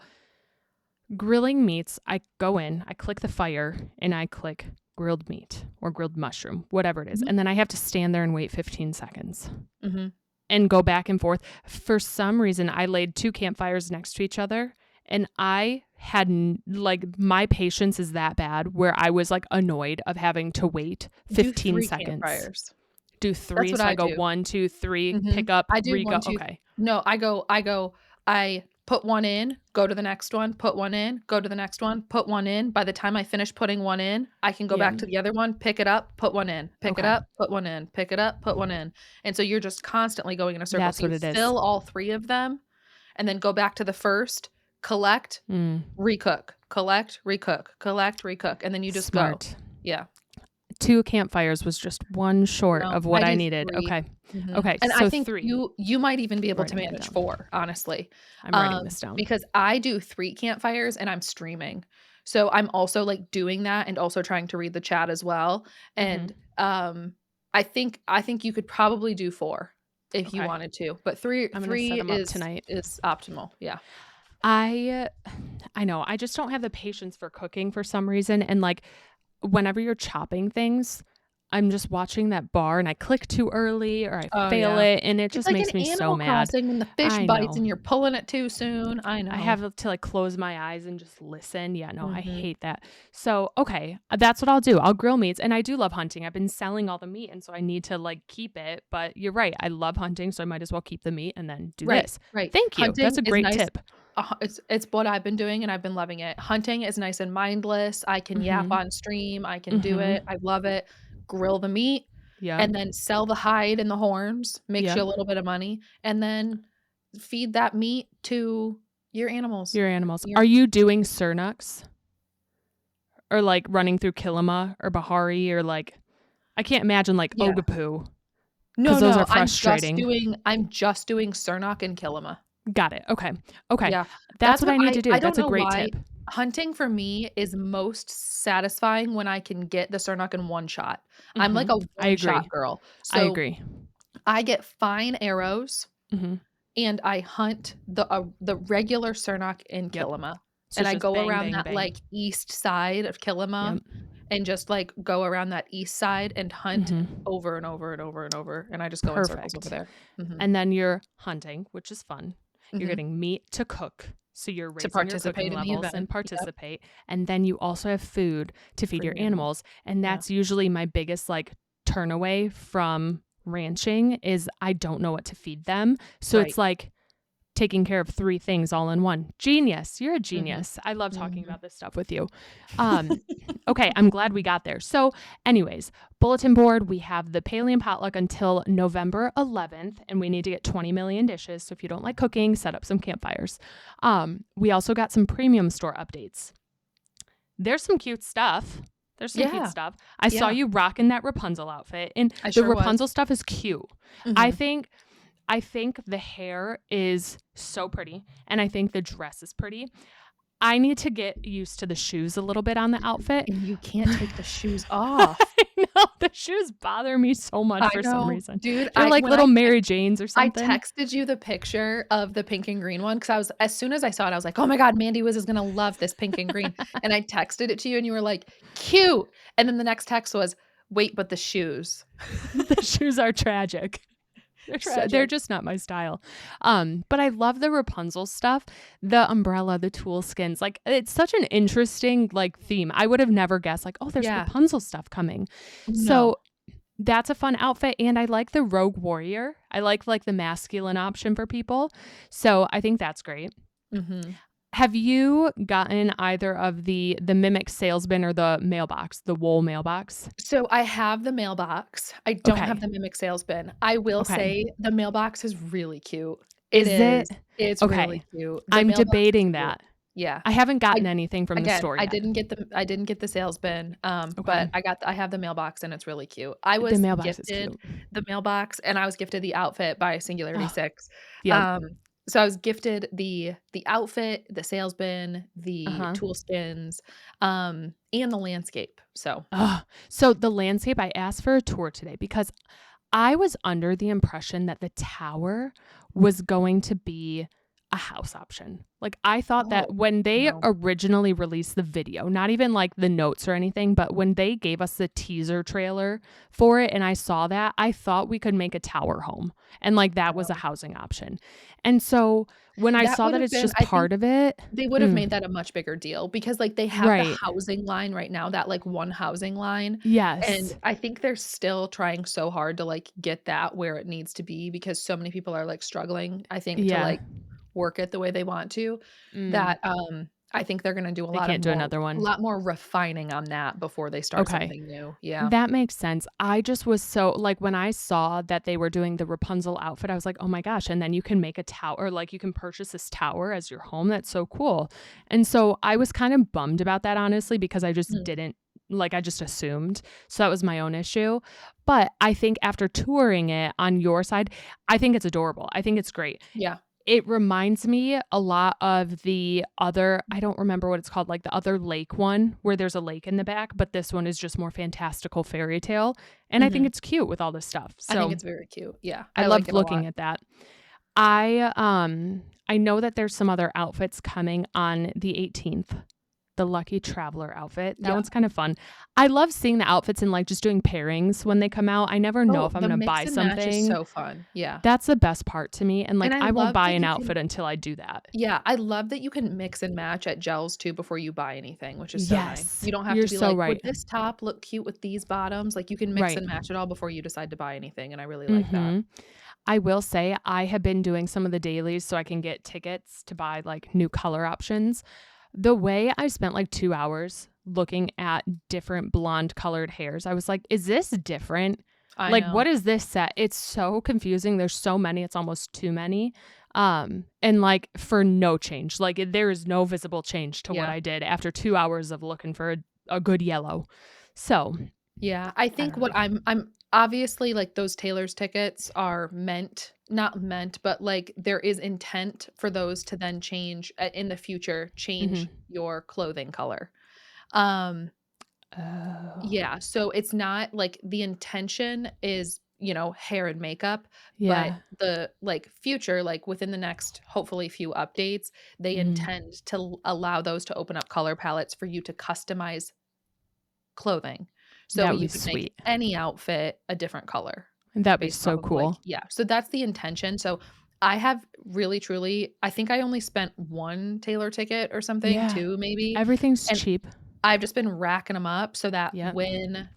grilling meats, I go in, I click the fire, and I click grilled meat or grilled mushroom, whatever it is. Mhm. And then I have to stand there and wait 15 seconds Mhm. and go back and forth. For some reason, I laid 2 campfires next to each other and I had like my patience is that bad where I was like annoyed of having to wait Do 15 3 seconds. campfires. Do That's 3, what so I I go do. 1, 2, 3, Mhm. pick up, I do re-go. 1, 2 Okay. no, I put one in, go to the next one, put one in, go to the next one, put one in. By the time I finish putting one in, I can go Yeah. back to the other one, pick it up, put one in, pick it Okay. up, put one in, pick it up, put one in. And so you're just constantly going in a circle. That's So you what it is. fill all 3 of them and then go back to the first, collect, Mm, recook, collect, recook, collect, recook, and then you just go. smart. Yeah. 2 campfires was just one short No, of what I I do needed. 3. Okay. Mhm, Okay, and I so think 3. you might even be able to Writing it manage down. 4, honestly, I'm writing this down. because I do 3 campfires and I'm streaming. So, I'm also, like, doing that and also trying to read the chat as well, Mhm. and, I think you could probably do 4 if you Okay. wanted to, but 3 I'm gonna set 3 them up tonight. is optimal, yeah. I I know, I just don't have the patience for cooking for some reason, and, like, whenever you're chopping things, I'm just watching that bar and I click too early or I Oh, fail yeah. it, and it It's just like in makes me so Animal mad. Crossing when the fish I bites know. and you're pulling it too soon, I I know. have to, like, close my eyes and just listen. Yeah, no, I Mhm. hate that. So, okay, that's what I'll do. I'll grill meats, and I do love hunting. I've been selling all the meat, and so I need to, like, keep it, but you're right. I love hunting, so I might as well keep the meat and then do Right, this. right. Thank you. That's Hunting a is great nice. tip. It's what I've been doing, and I've been loving it. Hunting is nice and mindless. I can yap Mhm. on stream, I can do Mhm. it, I love it. Grill the meat, Yep. and then sell the hide and the horns, makes you Yep. a little bit of money, and then feed that meat to your animals. Your animals. Your Are you doing Cernucks? Or, like, running through Kilima or Bahari or, like I can't imagine, like, Yeah. Ogopu, No, 'cause those no, are frustrating. I'm just doing Surnak and Kilima. Got it. Okay. Okay. Yeah, That's that's what what I need to do. I don't That's a know great why tip. hunting for me is most satisfying when I can get the Surnak in one shot. I'm like Mhm. a I one-shot agree. girl. I So, agree. I get fine arrows, Mhm. and I hunt the regular Surnak in Yep. Kilima, So and it's I just go bang, around bang, that, bang. like, east side of Kilima Yep. and just, like, go around that east side and hunt Mhm. over and over and over and over, and I just go in circles over Perfect. there. Mhm. And then you're hunting, which is fun. You're Mhm. getting meat to cook, so you're To raising your cooking participate in the levels and event. Yep. participate, and then you also have food to For feed your your animal. animals, and Yeah. that's usually my biggest, like, turn away from ranching is I don't know what to feed them, so Right. it's like taking care of 3 things all in one. Genius. You're a Mhm. genius. I love talking Mhm. about this stuff with you. Um, okay, I'm glad we got there. So, anyways, bulletin board, we have the Paleo potluck until November 11th, and we need to get 20 million dishes. So, if you don't like cooking, set up some campfires. We also got some premium store updates. There's some cute stuff. There's some cute Yeah. stuff. I saw Yeah. you rocking that Rapunzel outfit, and I the sure was. Rapunzel stuff is cute. I Mhm. think I think the hair is so pretty, and I think the dress is pretty. I need to get used to the shoes a little bit on the outfit. And you can't take the shoes I off. know, the shoes bother me so much I for some know. reason. Dude, They're I like when little Mary Janes or I something. texted you the picture of the pink and green one because I was as soon as I saw it, I was like, "Oh my god, Mandy Wiz is gonna love this pink and green." And I texted it to you and you were like, "Cute." And then the next text was, "Wait, but the shoes." The shoes are tragic. They're Tragic. just not my style. But I love the Rapunzel stuff, the umbrella, the tulle skins. Like it's such an interesting like theme. I would have never guessed like, oh, there's Yeah. Rapunzel stuff coming. No. So that's a fun outfit, and I like the Rogue Warrior. I like the masculine option for people. So I think that's great. Mhm. Have you gotten either of the Mimic sales bin or the mailbox, the wool mailbox? So I have the mailbox. I don't have Okay. the Mimic sales bin. I will Okay. say the mailbox is really cute. It Is it? is. It's really Okay. cute. The I'm mailbox is debating cute. that. Yeah. I haven't I gotten anything from the again, store yet. I didn't get the sales bin, but Okay. I have the mailbox and it's really cute. I The was mailbox is gifted cute. the mailbox and I was gifted the outfit by Singularity Oh, 6. yep. Um, so I was gifted the outfit, the sales bin, the Uh-huh. tool skins, and the landscape. So, Ugh. So the landscape, I asked for a tour today because I was under the impression that the tower was going to be a house option. Like I thought that oh, when they no. originally released the video, not even like the notes or anything, but when they gave us the teaser trailer for it and I saw that, I thought we could make a tower home and like that was a No. housing option. And so when I That saw would that have it's been just I think part of it, they would have mm, made that a much bigger deal because, like, they have the right. housing line right now, that, like, one housing line, and Yes. I think they're still trying so hard to, like, get that where it needs to be because so many people are, like, struggling, I think, to, Yeah. like, work it the way they want to, Mm, that, I think they're gonna do they can't do another a one. lot more refining on that before they start Okay. something new. Yeah. That makes sense. I just was so like, when I saw that they were doing the Rapunzel outfit, I was like, "Oh my gosh," and then you can make a tower, like, you can purchase this tower as your home, that's so cool. And so, I was kind of bummed about that, honestly, because I just Mm. didn't like, I just assumed. So, that was my own issue. But I think after touring it on your side, I think it's adorable. I think it's great. Yeah. It reminds me a lot of the other I don't remember what it's called, like, the other lake one where there's a lake in the back, but this one is just more fantastical fairy tale, and I think Mhm. it's cute with all this stuff, I think so it's very cute. Yeah, I I like loved it a lot. looking at that. I know that there's some other outfits coming on the 18th. The Lucky Traveler outfit, that Yeah. one's kind of fun. I love seeing the outfits and, like, just doing pairings when they come out. I never know Oh, if I'm the gonna mix buy and match is something. so fun. Yeah. That's the best part to me, and, And like, I I won't love buy that an you outfit can until I do that. yeah, I love that you can mix and match at gels too before you buy anything, which is so nice. Yes, You don't have you're to be so like, "Would right. this top look cute with these bottoms?" Like, you can mix Right. and match it all before you decide to buy anything, and I really like that. Mhm. I will say I have been doing some of the dailies so I can get tickets to buy, like, new color options. The way I spent, like, 2 hours looking at different blonde colored hairs, I was like, "Is this different? I Like, what know. is this set?" It's so confusing, there's so many, it's almost too many, and, like, for no change, like, there is no visible change to what Yeah. I did after 2 hours of looking for a good yellow. So, Yeah, I I think don't what know. I'm obviously, like, those Taylor's tickets are meant not meant, but, like, there is intent for those to then change, in the future, change Mhm. your clothing color. Um, Oh. yeah, so it's not like the intention is, hair and makeup, but Yeah. the, like, future, like, within the next, hopefully, few updates, they Mm. intend to allow those to open up color palettes for you to customize clothing. So That would be you could make sweet. any outfit a different color That'd be based off so of, like, cool. yeah, so that's the intention. So I have really truly I think I only spent 1 Taylor ticket or something, Yeah. 2 maybe, Everything's and cheap. I've just been racking them up so that Yep. when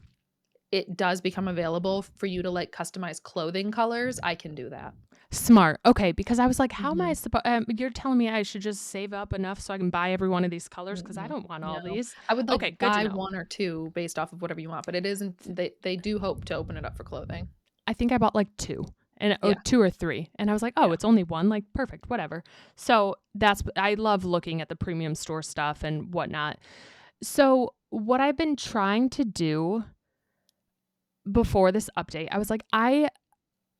it does become available for you to, like, customize clothing colors, I can do that. Smart. Okay, because I was like, "How am I Mhm. supposed?" You're telling me I should just save up enough so I can buy every one of these colors because I Mm-mm. don't want all No. these. I would, like, Okay, good to buy know. 1 or 2 based off of whatever you want, but it isn't they do hope to open it up for clothing. I think I bought like 2 and or Yeah, 2 or 3, and I was like, "Oh, yeah. it's only 1, like, perfect, whatever." So, that's I love looking at the premium store stuff and whatnot. So, what I've been trying to do before this update, I was like, I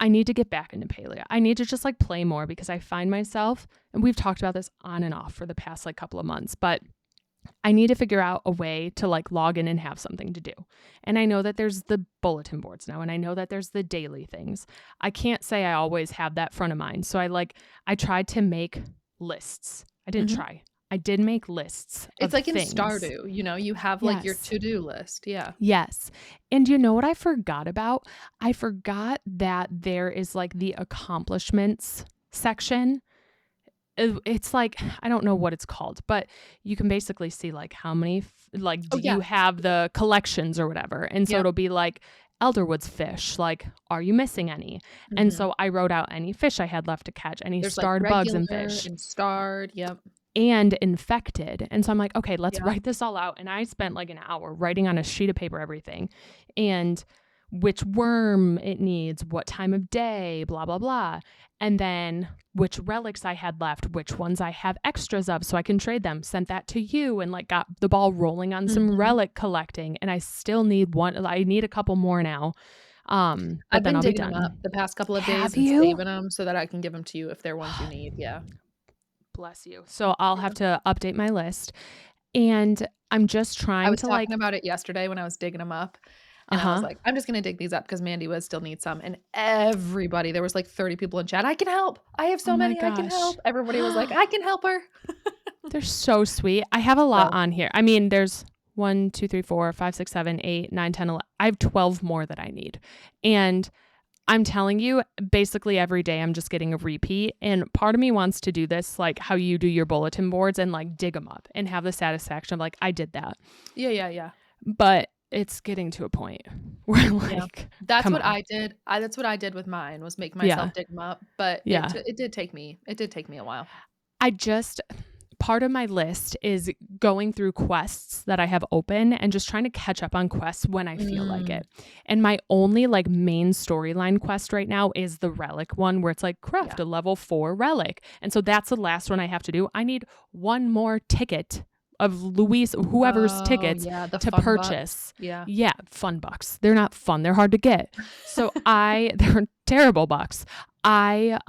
need to get back into Palia. I need to just, like, play more because I find myself and we've talked about this on and off for the past, like, couple of months, but I need to figure out a way to, like, log in and have something to do. And I know that there's the bulletin boards now, and I know that there's the daily things. I can't say I always have that front of mind. So I tried to make lists. I didn't Mhm. try. I did make lists It's of like in things. Stardew, you have, like, your Yes. to-do list, yeah. Yes. And you know what I forgot about? I forgot that there is, like, the accomplishments section. It's like I don't know what it's called, but you can basically see, like, how many like, Oh, do you yeah, have the collections or whatever? And so yep, it'll be like Elderwood's fish, like, are you missing any? And mhm. so I wrote out any fish I had left to catch, any There's, like, starred bugs and regular fish, and starred, yep, and infected. And so I'm like, okay, let's yeah, write this all out. And I spent like an hour writing on a sheet of paper everything and which worm it needs, what time of day, blah, blah, blah. And then which relics I had left, which ones I have extras of so I can trade them. Sent that to you and like got the ball rolling on some mhm. relic collecting. And I still need one. I need a couple more now. But I've then been I'll be digging them up done. the past couple of days Have and you? saving them so that I can give them to you if they're ones you need, yeah. Bless you. So I'll Yeah. have to update my list. And I'm just I trying was to talking like, about it yesterday when I was digging them up, uh and I was huh. like, "I'm just gonna dig these up because Mandy would still need some," and everybody there was, like, 30 people in chat, "I can help! I have Oh so my many, I can gosh. help!" Everybody was like, "I can help her!" They're so sweet. I have a lot So, on here. I mean, there's 1, 2, 3, 4, 5, 6, 7, 8, 9, 10, 11. I have 12 more that I need. And I'm telling you, basically every day I'm just getting a repeat. And part of me wants to do this, like how you do your bulletin boards and like dig them up and have the satisfaction of like, I did that. yeah, yeah, yeah. But it's getting to a point where Yeah. like, That's come what on. I did. That's what I did with mine was make Yeah. myself dig them up, but Yeah. it did take me a while. I just part of my list is going through quests that I have open and just trying to catch up on quests when I feel like Mm, it. And my only like main storyline quest right now is the relic one where it's like craft yeah. a level 4 relic. And so that's the last one I have to do. I need one more ticket of Luis whoever's Oh, tickets yeah, the to fun bucks. purchase. Yeah. Yeah, fun bucks. They're not fun. They're hard to get. So they're terrible bucks. I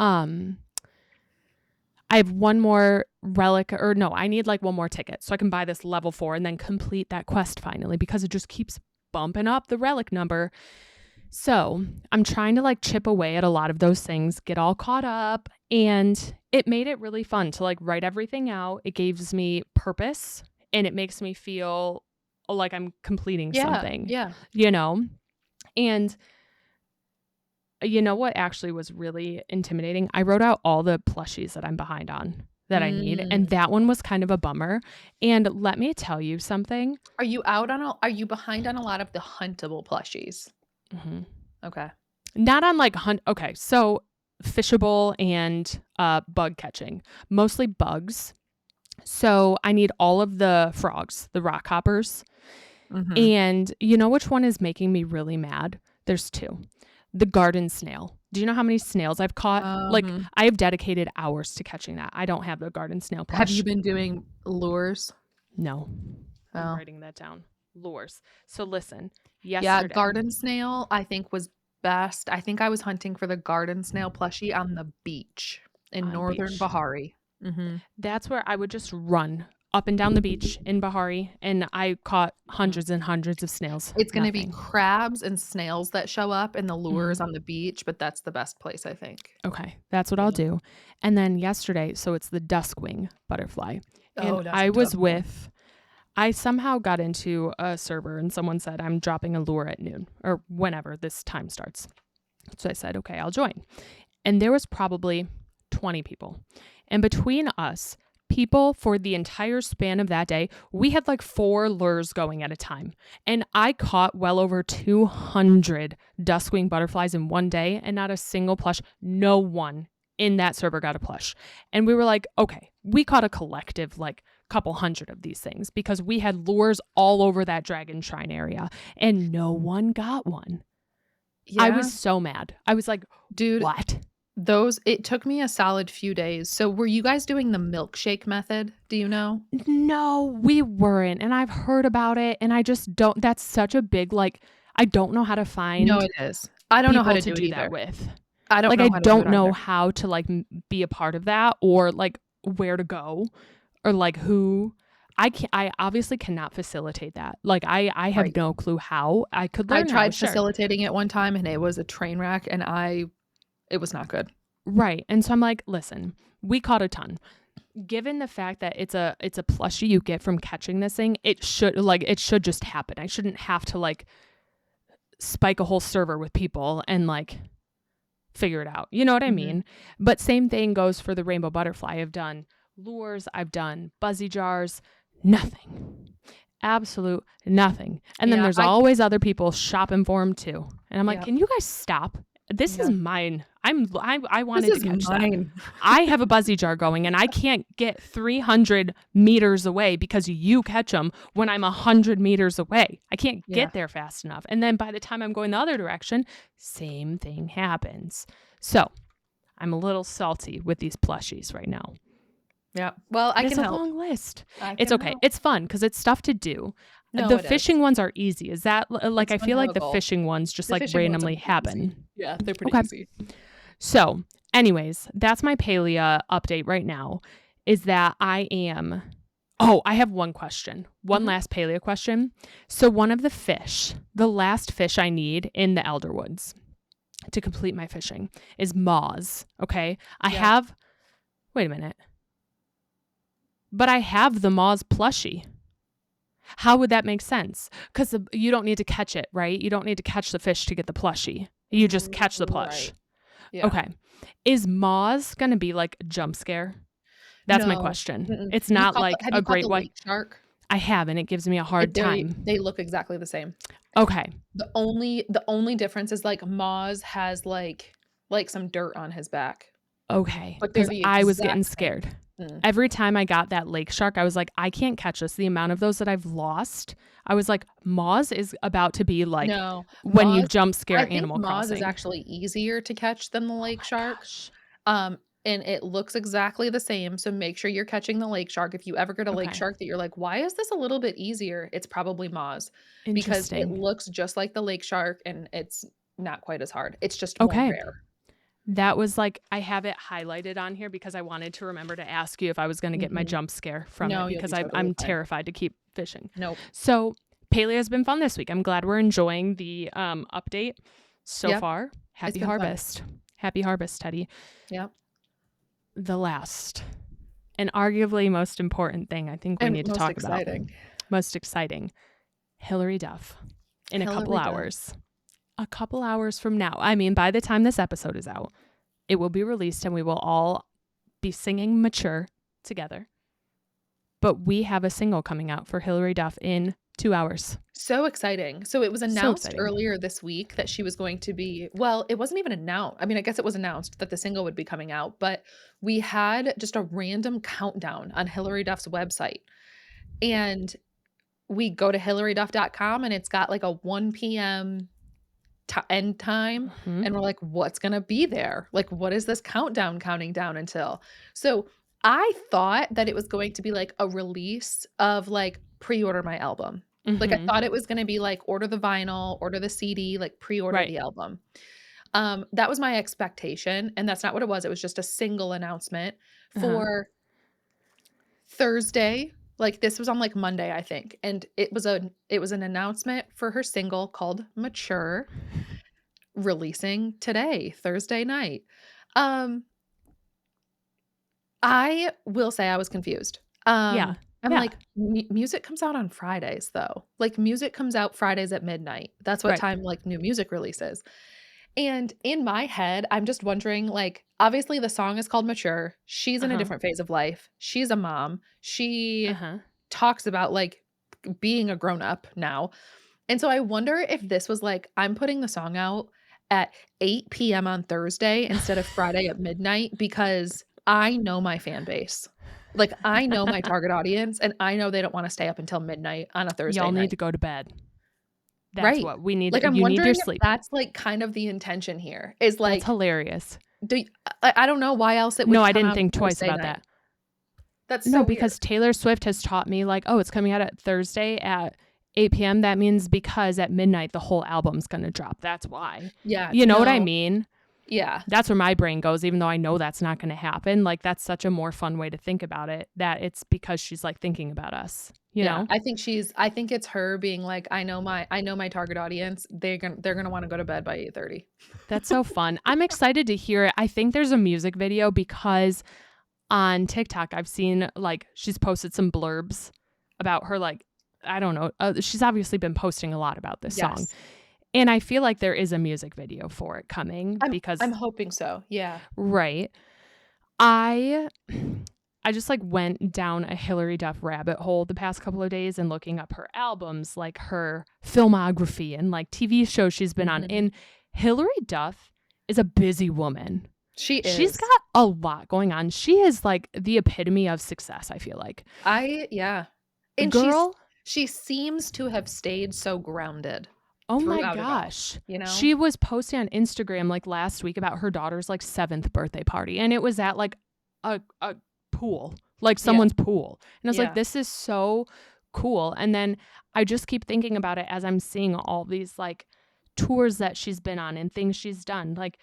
I have one more relic, or no, I need like one more ticket so I can buy this level 4 and then complete that quest finally because it just keeps bumping up the relic number. So I'm trying to like chip away at a lot of those things, get all caught up, and it made it really fun to like write everything out. It gives me purpose and it makes me feel like I'm completing Yeah, something, yeah. you know? And you know what actually was really intimidating? I wrote out all the plushies that I'm behind on that I need, and Mm. that one was kind of a bummer. And let me tell you something. Are you behind on a lot of the huntable plushies? Mhm. Okay. Not on like hunt. Okay, so fishable and bug catching, mostly bugs. So I need all of the frogs, the rock hoppers. Mhm. And you know which one is making me really mad? There's two. The garden snail. Do you know how many snails I've caught? Like, Um, I have dedicated hours to catching that. I don't have the garden snail have you plush. been doing lures? No. I'm Oh. writing that down. Lures. So listen, Yeah, yesterday garden snail, I think, was best. I think I was hunting for the garden snail plushie on the beach in on northern beach, Bahari. Mhm, that's where I would just run up and down the beach in Bahari, and I caught mhm. hundreds and hundreds of snails. It's gonna be Nothing. crabs and snails that show up in the lures Mhm. on the beach, but that's the best place, I think. Okay, that's what I'll Yeah. do. And then yesterday, so it's the duskwing butterfly. And Oh, that's a I tough was one. with I somehow got into a server and someone said I'm dropping a lure at noon or whenever this time starts. So I said, "Okay, I'll join." And there was probably 20 people. And between us, people for the entire span of that day, we had like 4 lures going at a time. And I caught well over 200 duskwing butterflies in one day and not a single plush. No one in that server got a plush. And we were like, okay, we caught a collective like couple hundred of these things because we had lures all over that dragon shrine area and no one got one. I was Yeah. so mad. I was like, Dude, what? those it took me a solid few days. So were you guys doing the milkshake method? Do you know? No, we weren't. And I've heard about it and I just don't that's such a big like I don't know how to No, find it is. I don't know how people to to do it do that either. with. I don't Like know I how to do it don't know either. how to like be a part of that or like where to go or like who I obviously cannot facilitate that. Like I have Right. no clue how. I could I learn how, tried sure. facilitating it one time and it was a train wreck and it was not good. Right. And so I'm like, listen, we caught a ton. Given the fact that it's a plushie you get from catching this thing, it should just happen. I shouldn't have to like spike a whole server with people and like figure it out. You know what I Mhm. mean? But same thing goes for the rainbow butterfly. I've done lures, I've done buzzy jars, nothing. Absolute nothing. And then Yeah, there's always other people shopping for them too. And I'm like, yeah, can you guys stop? This is yeah. mine. I This wanted to is catch that. mine. I have a buzzy jar going and I can't get 300 meters away because you catch them when I'm 100 meters away. I can't Yeah, get there fast enough. And then by the time I'm going the other direction, same thing happens. So I'm a little salty with these plushies right now. yeah. Well, I But it's can a help. long list. I It's can okay. help. It's fun because it's stuff to do. No, The it is. fishing ones are easy. Is that like It's I fun feel to have like a the goal. fishing ones just The like fishing ones are randomly pretty easy. happen. Yeah, they're pretty Okay. easy. So, anyways, that's my Palia update right now is that I have one question. One Mhm. last Palia question. So, one of the last fish I need in the Elderwoods to complete my fishing is moths. Okay. Yeah. Wait a minute, but I have the moths plushie. How would that make sense? Because you don't need to catch it, right? You don't need to catch the fish to get the plushie. You just catch the plush. Right. Yeah. Okay. Is Moz going to be like a jump scare? That's my No. question. Mm-mm. It's not like Have a you caught great the white. lake shark? I haven't. It gives me a hard time. They look exactly the same. Okay. The only difference is like Moz has like some dirt on his back, Okay. but they're Because the I was getting exact same. scared. Every time I got that lake shark, I was like, I can't catch this. The amount of those that I've lost, I was like, Moz is about to be like No, when you Moz jump I scare think Animal Moz is Crossing. actually easier to catch than the Oh lake my shark, gosh. and it looks exactly the same, so make sure you're catching the lake shark. If you ever get a lake Okay. shark that you're like, "Why is this a little bit easier?" It's probably Moz, because it Interesting. looks just like the lake shark, and it's not quite as hard. It's just more Okay. rare. That was like, I have it highlighted on here because I wanted to remember to ask you if I was going to get my Mhm. jump scare from it No, you'll because be totally I'm fine. terrified to keep fishing. Nope. So Palia has been fun this week. I'm glad we're enjoying the update so Yep, far. it's Happy been fun. harvest. Happy harvest, Teddy. Yep, The last and arguably most important thing I think we and need to most talk about. exciting. Most exciting. Hilary Duff in a couple Hilary Duff. hours. A couple hours from now. I mean, by the time this episode is out, it will be released and we will all be singing Mature together. But we have a single coming out for Hilary Duff in 2 hours. So exciting. So it was So announced exciting. earlier this week that she was going to be well, it wasn't even announced. I mean, I guess it was announced that the single would be coming out, but we had just a random countdown on Hilary Duff's website. And we go to hilaryduff.com and it's got like a 1 p.m. End time. Mhm. And we're like, what's going to be there? Like, what is this countdown counting down until? So I thought that it was going to be like a release of like pre order my album. Like, I Mhm. thought it was going to be like order the vinyl, order the CD, like pre order Right. the album. That was my expectation. And that's not what it was. It was just a single announcement Uh-huh. for Thursday. Like this was on like Monday, I think. And it was an announcement for her single called Mature, releasing today, Thursday night. Um, I will say I was confused. Yeah. I'm Yeah. like, music comes out on Fridays though. Like music comes out Fridays at midnight. That's what Right. time like new music releases. And in my head, I'm just wondering, like, obviously the song is called Mature. She's in a Uh-huh. different phase of life. She's a mom. She Uh-huh. talks about like being a grown up now. And so I wonder if this was like, I'm putting the song out at 8 p.m. on Thursday instead of Friday at midnight because I know my fan base. Like, I know my target audience, and I know they don't wanna stay up until midnight on a Thursday Y'all need night. to go to bed. That's Right. what we need. Like, I'm You need your wondering if sleep. that's, like, kind of the intention here, is, That's like, hilarious. do y I don't know why else it No, would I come didn't out think twice Thursday about night. that. That's so No, weird. because Taylor Swift has taught me like, oh, it's coming out at Thursday at 8 p.m. That means because at midnight the whole album's going to drop. That's why. Yeah, You know what I no. mean? Yeah. That's where my brain goes, even though I know that's not going to happen. Like, that's such a more fun way to think about it, that it's because she's like thinking about us, you Yeah, know? I think it's her being like, I know my target audience. They're gonna wanna go to bed by 8:30. That's so fun. I'm excited to hear it. I think there's a music video because on TikTok, I've seen like she's posted some blurbs about her, like, I don't know. She's obviously been posting a lot about this song. Yes. And I feel like there is a music video for it coming I'm because, hoping so, yeah. right. I I just like went down a Hilary Duff rabbit hole the past couple of days and looking up her albums, like her filmography and like TV shows she's been on. Mhm. And Hilary Duff is a busy woman. She She's is. got a lot going on. She is like the epitome of success, I feel like. Yeah. And Girl, she seems to have stayed so grounded oh my throughout it all, gosh. you know? She was posting on Instagram like last week about her daughter's like 7th birthday party. And it was at like a pool, like Yeah, someone's pool. And I was like, yeah. this is so cool. And then I just keep thinking about it as I'm seeing all these like tours that she's been on and things she's done. Like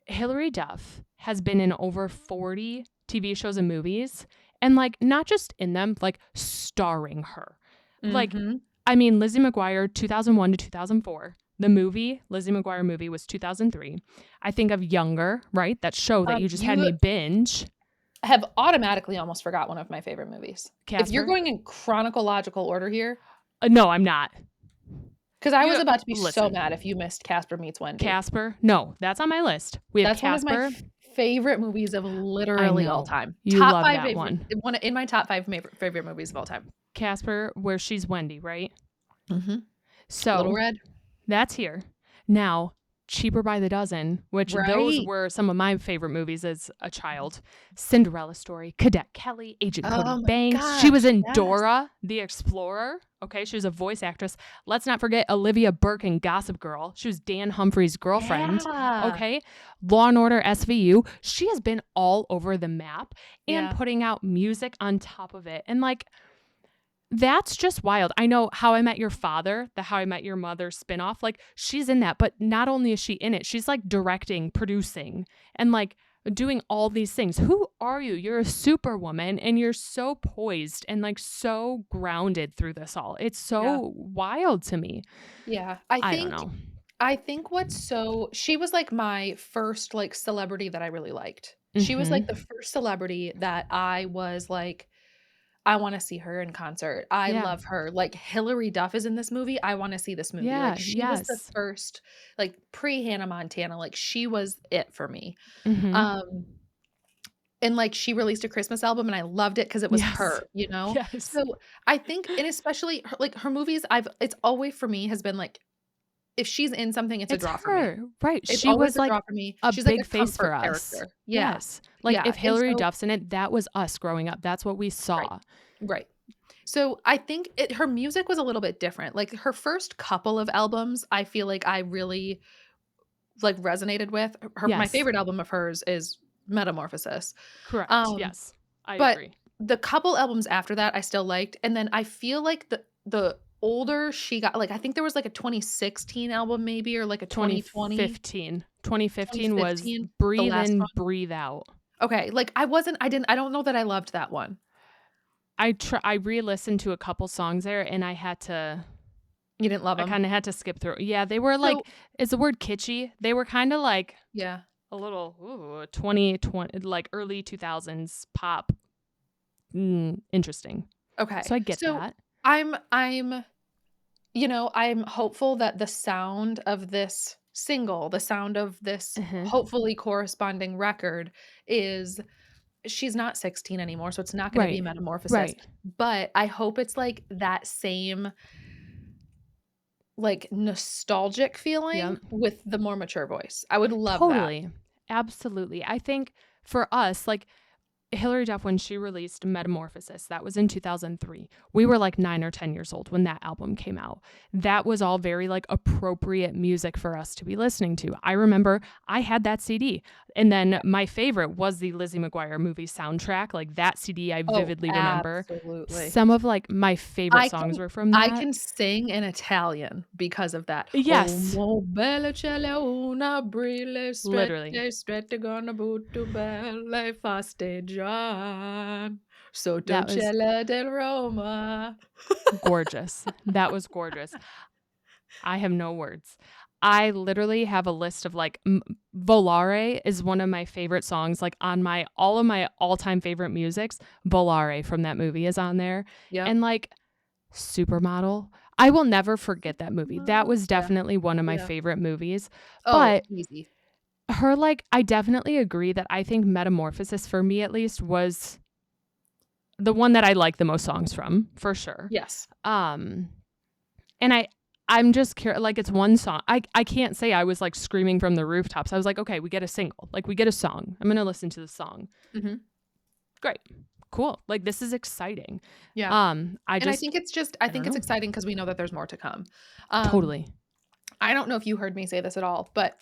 Hilary Duff has been in over 40 TV shows and movies, and like not just in them, like starring her. Like, Mhm. I mean, Lizzie McGuire, 2001 to 2004. The movie, Lizzie McGuire movie, was 2003. I think of Younger, right? That show that you just had You me binge. have automatically almost forgot one of my favorite movies. If you're Casper? going in chronological order here, No, I'm not. 'cause I was You about to be so listen. mad if you missed Casper Meets Wendy. Casper? No, that's on my list. We have That's one of my Casper. favorite movies of I literally all know. time. You Top love 5 that favorite one. one in my top 5 favorite movies of all time. Casper, where she's Wendy, right? Mhm. Little So Red. that's here. Now, Cheaper by the Dozen, which those Right. were some of my favorite movies as a child. Cinderella Story, Cadet Kelly, Agent Cody Oh my Banks. She was gosh, in yes. Dora the Explorer. Okay, she was a voice actress. Let's not forget Olivia Burke in Gossip Girl. She was Dan Humphrey's girlfriend. Yeah. Okay, Law and Order SVU. She has been all over the map and Yeah. putting out music on top of it. And like, that's just wild. I know How I Met Your Father, the How I Met Your Mother spinoff, like she's in that, but not only is she in it, she's like directing, producing, and like doing all these things. Who are you? You're a superwoman and you're so poised and like so grounded through this all. It's Yeah. so wild to me. Yeah. I don't know. I think what's so she was, like, my first, like, celebrity that I really liked. She was, like, Mhm. the first celebrity that I was like, "I wanna see her in concert. I Yeah. love her." Like, Hilary Duff is in this movie, I wanna see this movie. Like, Yeah, she was the yes. first, like, pre-Hannah Montana, like, she was it for me. Mhm. Um, and, like, she released a Christmas album, and I loved it because it was Yes. her, you know? Yes. So, I think and especially her like, her movies, it's always for me has been, like, if she's in something, it's a It's draw for me. her. Right. It's She always was a like draw for me. a She's like big a face for comfort us. character. Yeah. Yes. Like Yeah, if and Hilary so Duff's in it, that was us growing up. That's what we right, saw. right. So, I think her music was a little bit different. Like, her first couple of albums, I feel like I really, like, resonated with. Her my Yes. favorite album of hers is Metamorphosis. Correct. Um, Yes. I but agree. the couple albums after that, I still liked, and then I feel like the older she got like, I think there was, like, a 2016 album maybe or, like, a 2020, 2015. 2015 was 2015, the Breathe last In, one. Breathe Out. Okay, like, I don't know that I loved that one. I re-listened to a couple songs there and You didn't love I them. kind of had to skip through. Yeah, they were like, So is the word kitschy? They were kind of like yeah, a little 2020 like early 2000s pop. Interesting. okay. So I get So that. I'm I'm hopeful that the sound of this single, the sound of this Uh-huh. hopefully corresponding record is she's not 16 anymore, so it's not gonna be Right. Metamorphosis, Right. but I hope it's, like, that same, like, nostalgic feeling Yep. with the more mature voice. I would love that. Totally. Absolutely. I think for us, like Hilary Duff, when she released Metamorphosis, that was in 2003. We were like 9 or 10 years old when that album came out. That was all very like appropriate music for us to be listening to. I remember I had that CD. And then my favorite was the Lizzie McGuire movie soundtrack. Like that CD, I Oh, vividly remember. absolutely. Some of like my favorite I songs can were from I that. can sing in Italian because of that. "O Yes, mo bella cielo una brille literally. strette, strette con butto belle fasteggian, sotto il That was cielo del Roma." gorgeous. That was gorgeous. I have no words. I literally have a list of like Volare is one of my favorite songs. Like on my all of my all-time favorite musics, Volare from that movie is on there. Yep. And like Supermodel, I will never forget that movie. That was Yeah, definitely one of my yeah. favorite movies. Oh, But easy. her like I definitely agree that I think Metamorphosis for me at least was the one that I like the most songs from, for sure. Yes. Um and I'm just curious, like, it's one song. I can't say I was, like, screaming from the rooftops. I was like, "Okay, we get a single. Like, we get a song. I'm gonna listen to the song. Mhm. Great. Cool. Like, this is exciting." Yeah. I And I just think it's just I I don't think it's know. exciting because we know that there's more to come. Um, Totally. I don't know if you heard me say this at all, but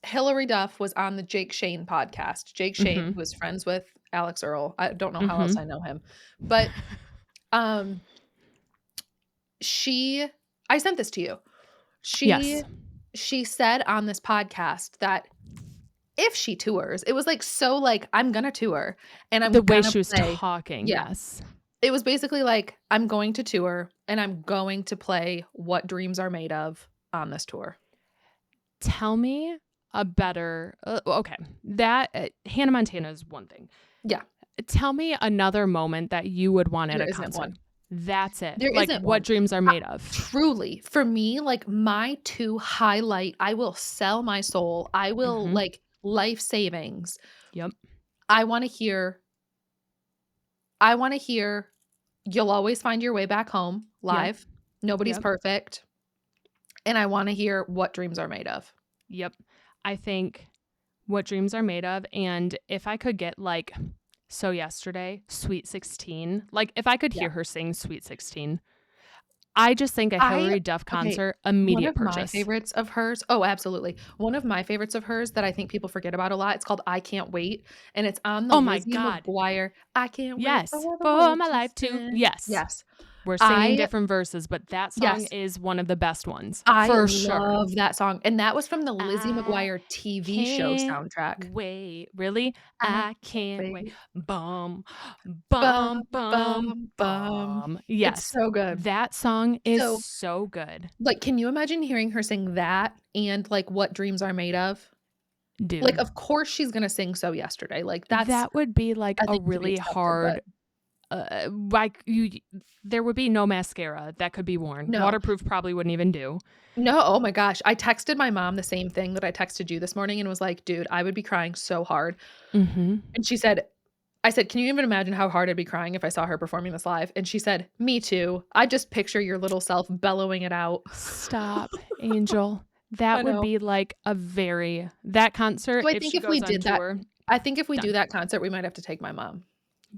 Hilary Duff was on the Jake Shane podcast. Jake Shane, Mhm. who is friends with Alex Earl. I don't know how else I Mhm. know him. But, um, she I sent this to you. She Yes. she said on this podcast that if she tours, it was, like, so, like, "I'm gonna tour, and I'm The way gonna she was play." talking, Yeah. yes. It was basically like, "I'm going to tour, and I'm going to play What Dreams Are Made Of on this tour." Tell me a better okay. That Hannah Montana is one thing. Yeah, Tell me another moment that you would want at there a isn't concert. one. That's it. There Like, isn't what one. dreams are I made of. truly, for me, like, my 2 highlight I will sell my soul, I will, Mhm. like, life savings. Yep. I wanna hear I wanna hear "You'll Always Find Your Way Back Home" Yep. live, Nobody's Yep. Perfect, and I wanna hear "What Dreams Are Made Of." Yep. I think What Dreams Are Made Of, and if I could get, like, So Yesterday, Sweet 16, like, if I could Yeah. hear her sing Sweet 16, I just think a I Hilary Duff okay, concert, one immediate of my purchase. favorites of hers oh, absolutely. One of my favorites of hers that I think people forget about a lot, it's called I Can't Wait, and it's on the Oh my Lizzie god. McGuire, "I can't wait Yes. for the For world my to life to spin." yes. Yes. We're singing I different verses, but that song yes. is one of the best ones, I for sure. love that song, and that was from the Lizzie I McGuire TV show can't soundtrack. wait. Really? I I can't can't wait. wait. Bum, Bum, bum, bum, bum, bum. bum. It's Yes. so good. That song is So, so good. like, can you imagine hearing her sing that and, like, What Dreams Are Made Of? Like, Dude, of course she's gonna sing So Yesterday, like, that's that would be like a a thing to be really expected, but hard like there would be no mascara that could be worn. no. Waterproof probably wouldn't even do. No, oh my gosh, I texted my mom the same thing that I texted you this morning and was like, "Dude, I would be crying so hard." Mhm. And she said I said, "Can you even imagine how hard I'd be crying if I saw her performing this live?" And she said, "Me too. I just picture your little self bellowing it out." Stop, Angel. That I would know. be like that concert, So I if think she if we goes on did that tour, I think if we do done. that concert, we might have to take my mom.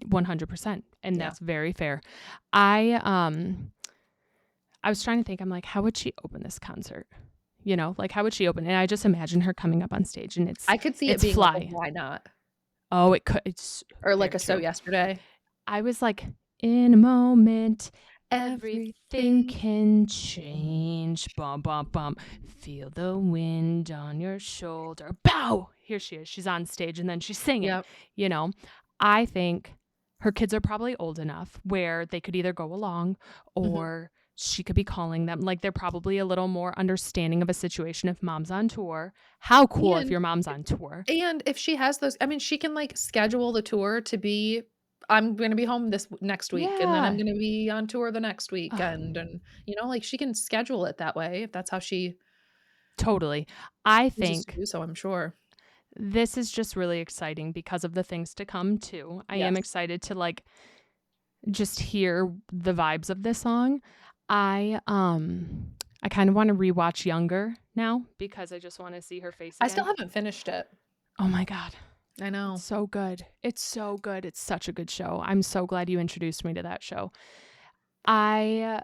100%, and Yeah. that's very fair. I, um I was trying to think, I'm like, "How would she open this concert?" You know, like, how would she open? And I just imagine her coming up on stage, and I could see it it's being like a Fly. "Why not?" Oh, it's Or like very a "So true. Yesterday." I was like, "In a moment, everything Everything can change. Bum, bum, bum. Feel the wind on your shoulder. Bow!" Here she is. She's on stage and then she's singing, Yep. you know? I think her kids are probably old enough where they could either go along Mhm. or she could be calling them. Like, they're probably a little more understanding of a situation if mom's on tour. How cool if And your mom's on tour. and if she has those I mean, she can, like, schedule the tour to be, "I'm gonna be home this next week, and then I'm Yeah. gonna be on tour the next Ugh, weekend," and, like, she can schedule it that way if that's how she totally. I chooses to think do so, I'm sure. this is just really exciting because of the things to come too. I am Yes. excited to, like, just hear the vibes of this song. I kind of want to rewatch Younger now because I just want to see her face I still again. haven't finished it. Oh my god. I It's know. so good. It's so good. It's such a good show. I'm so glad you introduced me to that show. I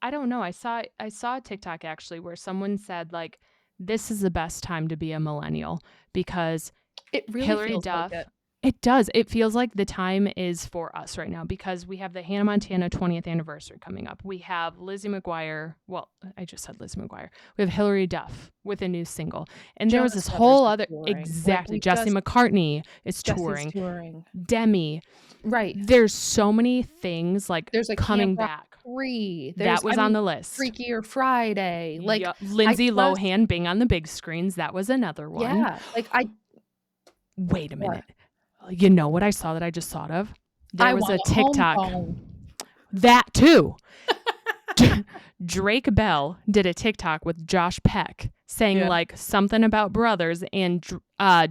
I don't know. I saw a TikTok actually where someone said, like, this is the best time to be a millennial because It really Hilary feels like it. Duff, it does. It feels like the time is for us right now because we have the Hannah Montana 20th anniversary coming up. We have Lizzie McGuire. Well, I just said Lizzie McGuire. We have Hilary Duff with a new single. And there was Jonas this Brothers whole is other, touring. Like, exactly. Jesse McCartney is Jesse's touring. touring. Demi. Right. There's so many things like There's a Camp coming Rock back. 3. That I was on mean, the list. Freakier Friday. Like, Yup. I Lindsay just Lohan being on the big screens. That was another one. yeah, like, I Wait a what? minute. You know what I saw that I just thought of? There I was want a a home TikTok. phone. That too. Drake Bell did a TikTok with Josh Peck saying, Yeah. like, something about brothers, and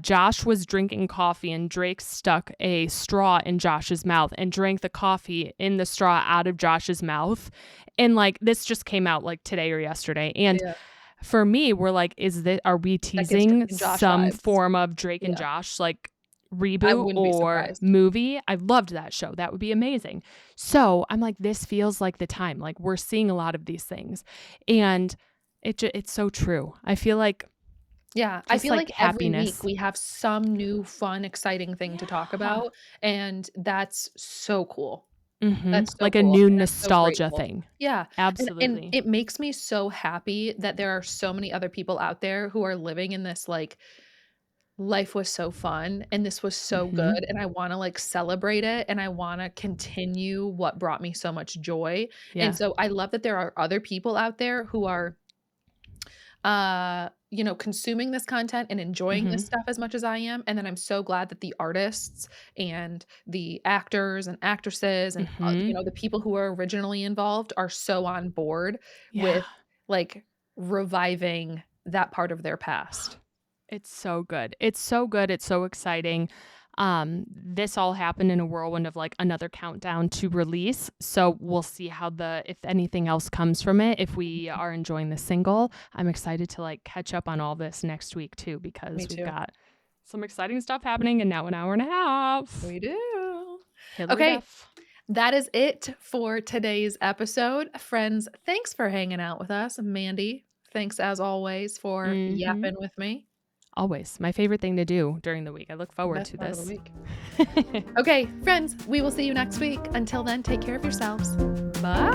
Josh was drinking coffee and Drake stuck a straw in Josh's mouth and drank the coffee in the straw out of Josh's mouth. And, like, this just came out like today or yesterday. And Yeah. for me, we're like, are we That gives Drake teasing and Josh some vibes. form of Drake and Yeah. Josh, like, I reboot wouldn't be or surprised. movie? I loved that show. That would be amazing. So I'm like, this feels like the time. Like, we're seeing a lot of these things. And it's so true. I feel like Yeah, I just feel like like every week happiness. we have some new, fun, exciting thing to talk Yeah. about, and that's so cool. Mhm. That's so Like a cool, new and I'm so nostalgia grateful. thing. Yeah, and Absolutely. it makes me so happy that there are so many other people out there who are living in this, like, life was so fun, and this was so Mhm. good, and I wanna, like, celebrate it, and I wanna continue what brought me so much joy, and Yeah. so I love that there are other people out there who are consuming this content and enjoying this Mhm. stuff as much as I am, and then I'm so glad that the artists and the actors and actresses and, Mhm. the people who are originally involved are so on board Yeah. with, like, reviving that part of their past. It's so good. It's so good. It's so exciting. This all happened in a whirlwind of like another countdown to release. So we'll see how if anything else comes from it, if we are enjoying the single. I'm excited to like catch up on all this next week too, because we've got some exciting stuff happening in now an hour and a half. We do. Hilary Duff. That is it for today's episode. Friends, thanks for hanging out with us. Mandi, thanks as always for yapping with me. Always. My favorite thing to do during the week. I look forward to this. Of the week. Okay, friends, we will see you next week. Until then, take care of yourselves. Bye.